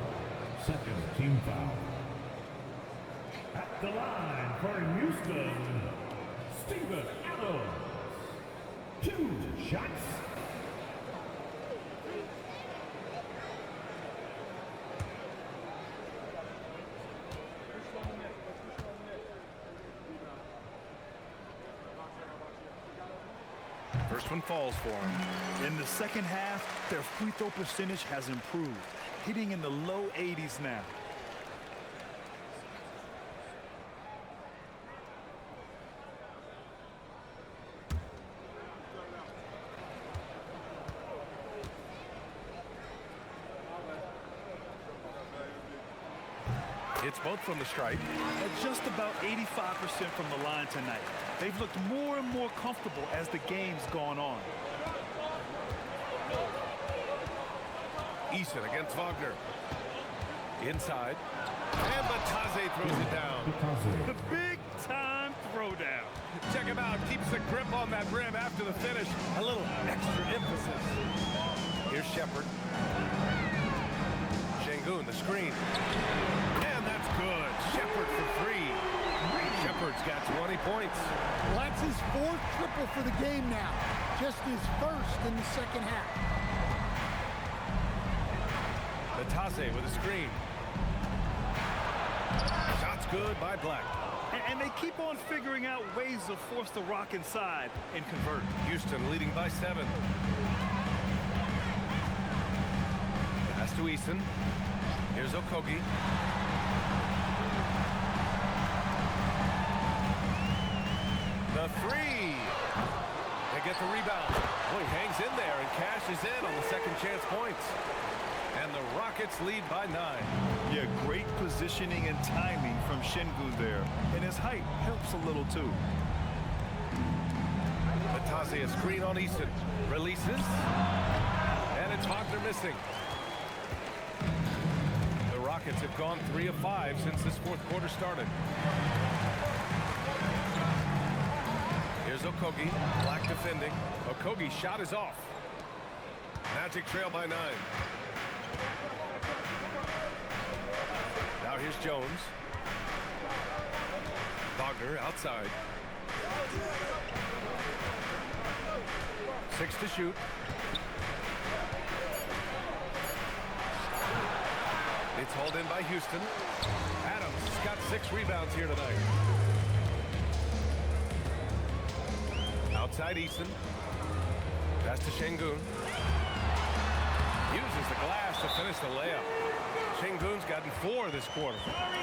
second team foul. At the line for Houston, Steven Adams. 2 shots. First one falls for him. In the second half, their free throw percentage has improved, hitting in the low 80s now. It's both from the stripe. At just about 85% from the line tonight. They've looked more and more comfortable as the game's gone on. Easton against Wagner. Inside. And Bitadze throws it down. The big time throw. Check him out. Keeps the grip on that rim after the finish. A little extra emphasis. Here's Shepard. Şengün, the screen. And that's good. Shepard for three. Shepard's got 20 points. Well, that's his fourth triple for the game now. Just his first in the second half. Batase with a screen. Shot's good by Black. And they keep on figuring out ways to force the Rock inside and convert. Houston leading by 7. Pass to Eason. Here's Okogie. The three. They get the rebound. Boy, he hangs in there and cashes in on the second chance points. And the Rockets lead by 9. Yeah, great positioning and timing from Şengün there. And his height helps a little too. Batase a screen on Eason. Releases. And it's Wagner missing. The Rockets have gone 3 of 5 since this fourth quarter started. Here's Okogie. Black defending. Okogie's shot is off. Magic trail by 9. Now here's Jones. Wagner outside. 6 to shoot. It's hauled in by Houston. Adams has got 6 rebounds here tonight. Outside Eason. Pass to Şengün. Uses the glass to finish the layup. Şengün's gotten 4 this quarter.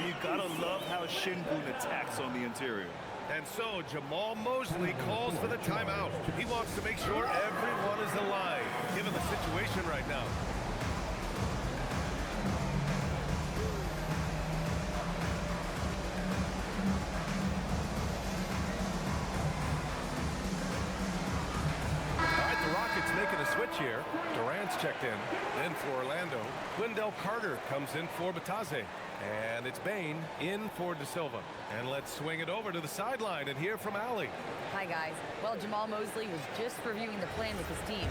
You gotta love how Şengün attacks on the interior. And so Jamal Mosley calls for the timeout. He wants to make sure everyone is aligned, given the situation right now. Making a switch here. Durant's checked in. Then for Orlando, Wendell Carter comes in for Batase. And it's Bane in for De Silva. And let's swing it over to the sideline and hear from Allie. Hi, guys. Well, Jamal Mosley was just reviewing the plan with his team.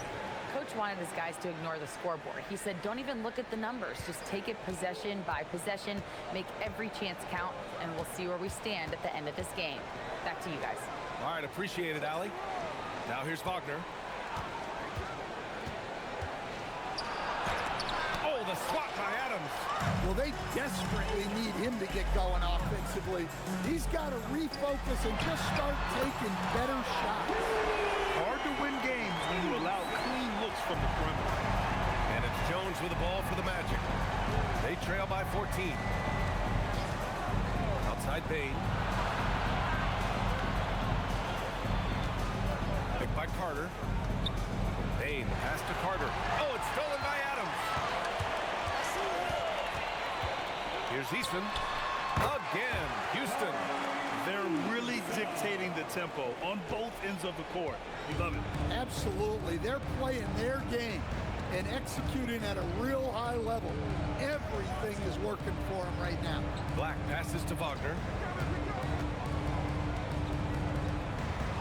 Coach wanted his guys to ignore the scoreboard. He said, don't even look at the numbers. Just take it possession by possession, make every chance count, and we'll see where we stand at the end of this game. Back to you guys. All right, appreciate it, Allie. Now here's Wagner. The swat by Adams. Well, they desperately need him to get going offensively. He's got to refocus and just start taking better shots. Hard to win games when you allow clean looks from the perimeter. And it's Jones with the ball for the Magic. They trail by 14. Outside Bane. Picked by Carter. Bane pass to Carter. Oh, it's stolen by Adams. Here's Eason. Again, Houston. They're really dictating the tempo on both ends of the court. You love it. Absolutely. They're playing their game and executing at a real high level. Everything is working for them right now. Black passes to Wagner.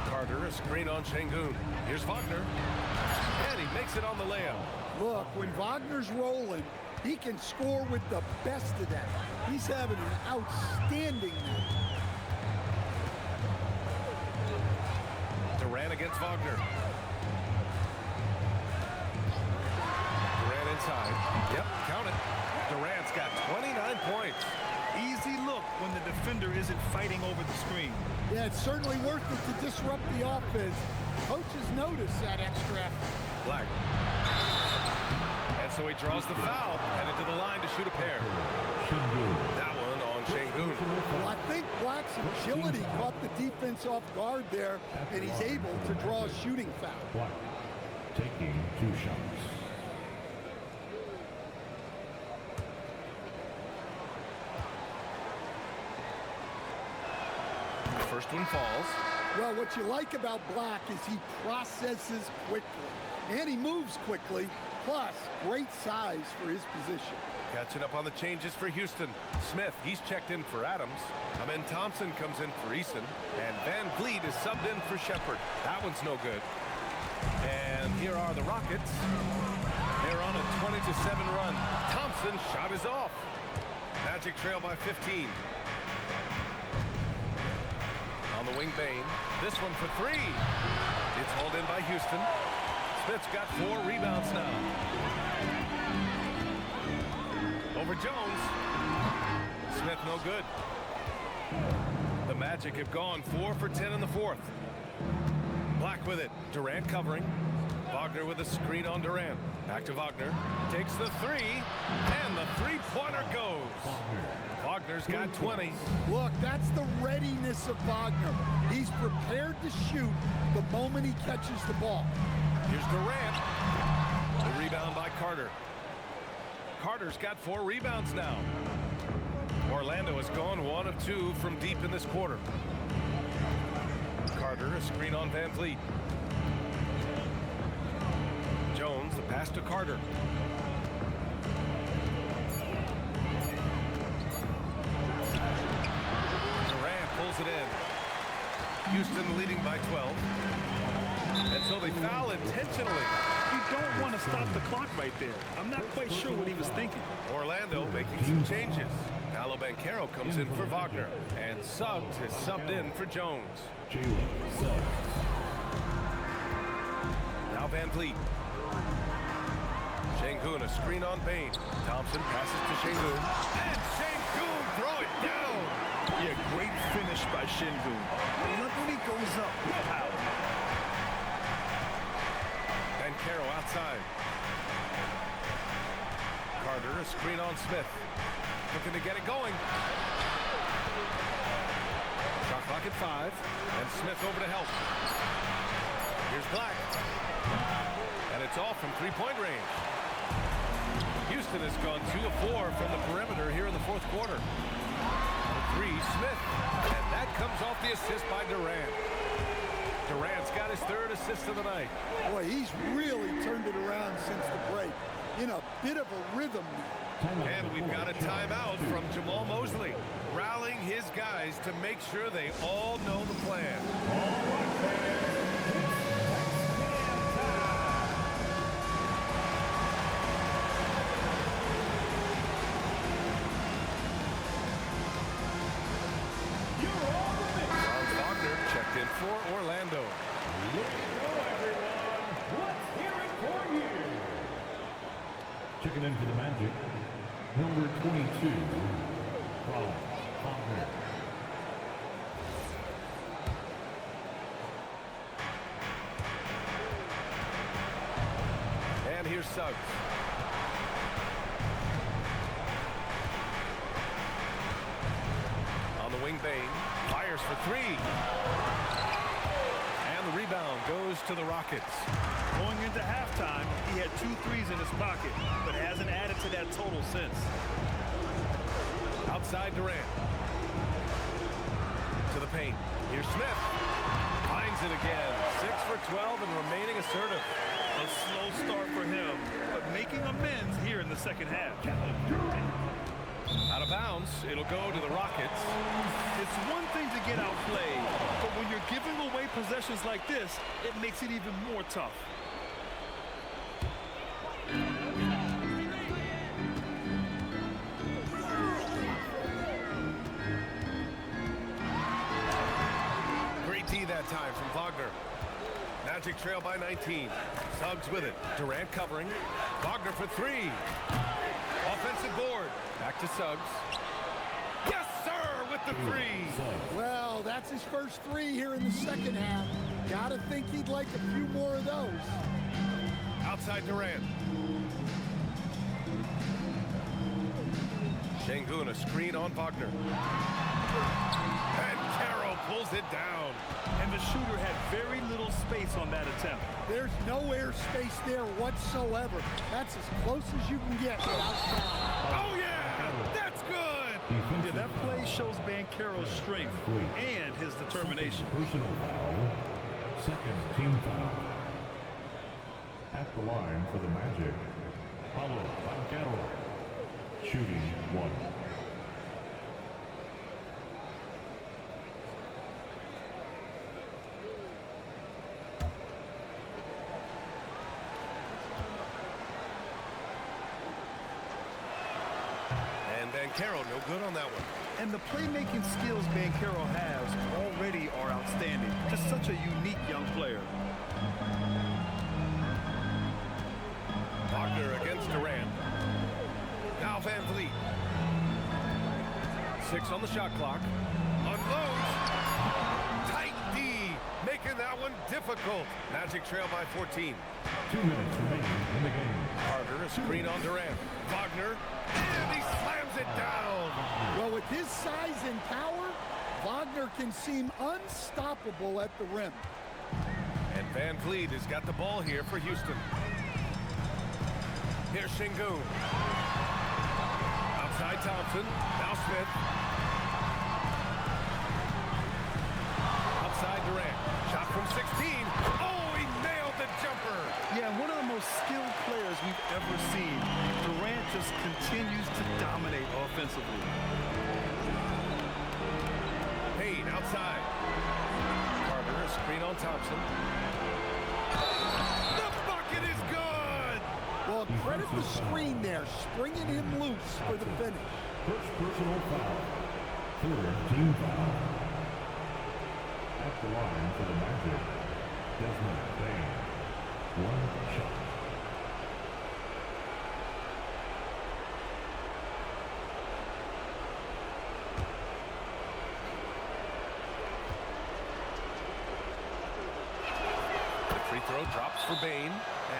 Carter, a screen on Şengün. Here's Wagner. And he makes it on the layup. Look, when Wagner's rolling, he can score with the best of them. He's having an outstanding night. Durant against Wagner. Durant inside. Yep, count it. Durant's got 29 points. Easy look when the defender isn't fighting over the screen. Yeah, it's certainly worth it to disrupt the offense. Coaches notice that extra effort. Black. And so he draws the foul, headed to the line to shoot a pair. That one on Şengün. Well, I think Black's agility caught the defense off guard there, and he's able to draw a shooting foul. Black taking 2 shots. The first one falls. Well, what you like about Black is he processes quickly, and he moves quickly, Plus, great size for his position. Catching up on the changes for Houston. Smith, he's checked in for Adams. Amen Thompson comes in for Eason. And Van Vliet is subbed in for Shepard. That one's no good. And here are the Rockets. They're on a 20-7 run. Thompson's shot is off. Magic trail by 15. On the wing, Bain. This one for three. It's hauled in by Houston. Smith's got 4 rebounds now. Over Jones. Smith no good. The Magic have gone 4 for 10 in the fourth. Black with it. Durant covering. Wagner with a screen on Durant. Back to Wagner. Takes the three. And the three-pointer goes. Wagner's got 20. Look, that's the readiness of Wagner. He's prepared to shoot the moment he catches the ball. Here's Durant. The rebound by Carter. Carter's got 4 rebounds now. Orlando has gone 1 of 2 from deep in this quarter. Carter, a screen on Van Vliet. Jones, the pass to Carter. Durant pulls it in. Houston leading by 12. And so they foul intentionally. You don't want to stop the clock right there. I'm not quite sure what he was thinking. Orlando making some changes. Paolo Banchero comes in for Wagner. And Suggs is subbed in for Jones. Now Van Vliet. Şengün, a screen on Bain. Thompson passes to Şengün. And Şengün throw it down. Yeah, great finish by Şengün. Look when he goes up with power. Banchero outside. Carter, a screen on Smith. Looking to get it going. Shot clock at 5. And Smith over to help. Here's Black. And it's off from three-point range. Houston has gone 2 of 4 from the perimeter here in the fourth quarter. The 3, Smith. And that comes off the assist by Durant. Durant's got his 3rd assist of the night. Boy, he's really turned it around since the break. In a bit of a rhythm now. And we've got a timeout from Jamal Mosley, rallying his guys to make sure they all know the plan. Franz Wagner checked in for Orlando. Checking in for the Magic, number 22, Franz Wagner. And here's Suggs. On the wing, Bain fires for 3. And the rebound goes to the Rockets. Going into halftime, he had 2 threes in his pocket, but hasn't added to that total since. Outside Durant. To the paint. Here's Smith. Finds it again. 6 for 12 and remaining assertive. A slow start for him, but making amends here in the second half. Out of bounds, it'll go to the Rockets. It's one thing to get outplayed, but when you're giving away possessions like this, it makes it even more tough. Great D that time from Wagner. Magic trail by 19. Suggs with it. Durant covering. Wagner for 3. Offensive board. Back to Suggs. Yes, sir, with the 3. Well, that's his first 3 here in the second half. Gotta think he'd like a few more of those. Outside Durant. Şengün, a screen on Wagner. And Caro pulls it down. And the shooter had very little space on that attempt. There's no air space there whatsoever. That's as close as you can get without foul. Oh, yeah! That's good! Yeah, that play shows Banchero's strength and his determination. Personal foul, second team foul. At the line for the Magic, Paulo Banchero. Shooting 1. And Banchero, no good on that one. And the playmaking skills Banchero has already are outstanding. Just such a unique young player. Wagner against Durant. Now Van Vliet. 6 on the shot clock. Unloads. Tight D. Making that one difficult. Magic trail by 14. 2 minutes remaining in the game. Carter, a screen on Durant. Wagner. And he slams it down. Well, with his size and power, Wagner can seem unstoppable at the rim. And Van Vliet has got the ball here for Houston. Here's Şengün. Outside Thompson. Now Smith. Outside Durant. Shot from 16. Oh, he nailed the jumper. Yeah, one of the most skilled players we've ever seen. Durant just continues to dominate offensively. Payne outside. Carter, a screen on Thompson. The bucket is good. Well, credit the screen there, springing him loose for the finish. First personal foul. 3rd team foul. At the line for the Magic, Desmond Bain. 1 shot. Free throw drops for Bain.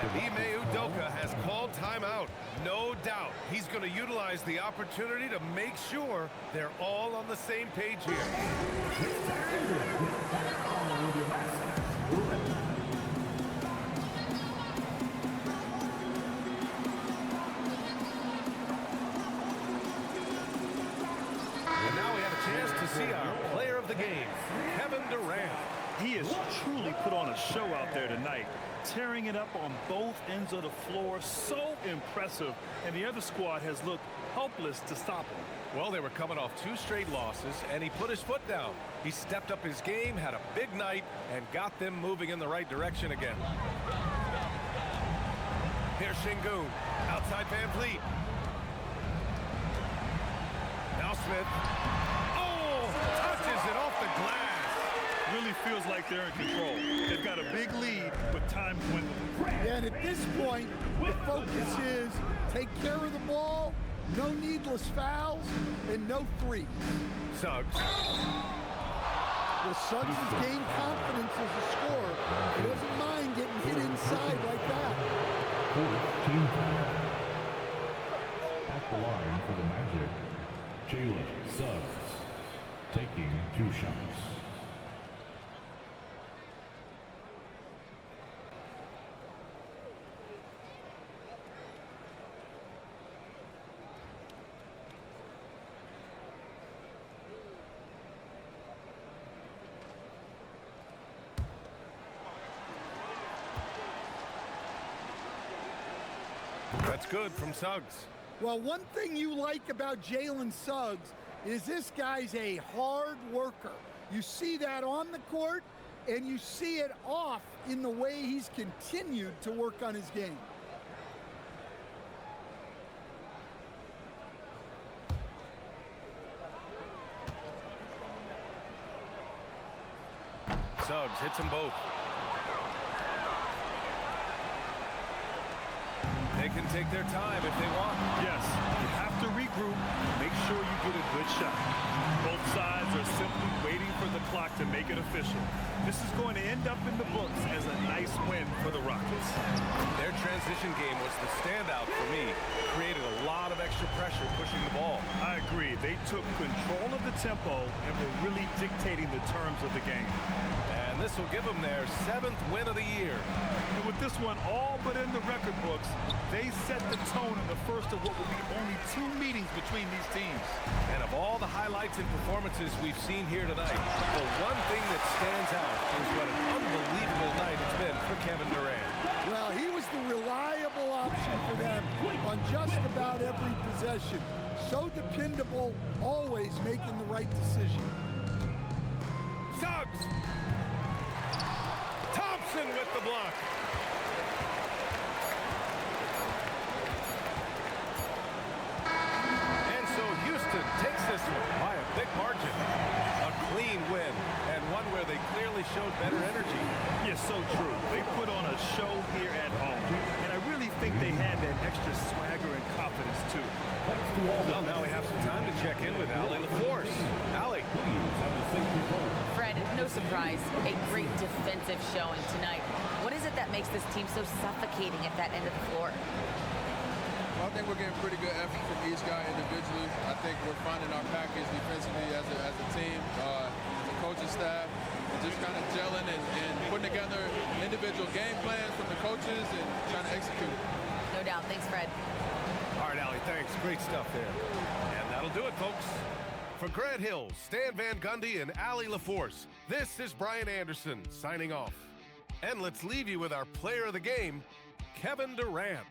And Ime Udoka has called timeout. No doubt he's going to utilize the opportunity to make sure they're all on the same page here. And now we have a chance to see our player of the game, Kevin Durant. He has truly put on a show out there tonight, tearing it up on both ends of the floor. So impressive, and the other squad has looked helpless to stop him. Well, they were coming off 2 straight losses, and he put his foot down. He stepped up his game, had a big night, and got them moving in the right direction again. Here's Şengün. Outside Van Vliet. Now Smith. Oh! Touches it off the glass. Really feels like they're in control. They've got a big lead with time dwindling. And at this point, the focus is take care of the ball, no needless fouls, and no threes. Suggs. Well, Suggs has gained confidence as a scorer. He doesn't mind getting hit inside like that. 4th team foul. At the line for the Magic, Jalen Suggs. Taking 2 shots. That's good from Suggs. Well, one thing you like about Jalen Suggs is this guy's a hard worker. You see that on the court, and you see it off in the way he's continued to work on his game. Suggs hits them both. They can take their time if they want. Yes, you have to regroup, make sure you get a good shot. Both sides are simply waiting for the clock to make it official. This is going to end up in the books as a nice win for the Rockets. Their transition game was the standout for me. Created a lot of extra pressure pushing the ball. I agree. They took control of the tempo and were really dictating the terms of the game. And this will give them their 7th win of the year. And with this one all but in the record books, they set the tone in the first of what will be only 2 meetings between these teams. And of all the highlights and performances we've seen here tonight, the one thing that stands out is what an unbelievable night it's been for Kevin Durant. Well, he was the real possession. So dependable, always making the right decision. Suggs! Thompson with the block. And so Houston takes this one by a big margin. A clean win, and one where they clearly showed better energy. Yes, so true. They put on a show here at home, and I really think they had that extra swagger and confidence, too. Well, now we have some time to check in with Allie LaForce. Allie. Fred, no surprise, a great defensive showing tonight. What is it that makes this team so suffocating at that end of the floor? Well, I think we're getting pretty good effort from each guy individually. I think we're finding our package defensively as a team, the coaching staff, and just kind of gelling and putting together individual game plans from the coaches and trying to execute it. No doubt. Thanks, Fred. All right, Allie, thanks. Great stuff there. And that'll do it, folks. For Grant Hill, Stan Van Gundy, and Allie LaForce, this is Brian Anderson signing off. And let's leave you with our player of the game, Kevin Durant.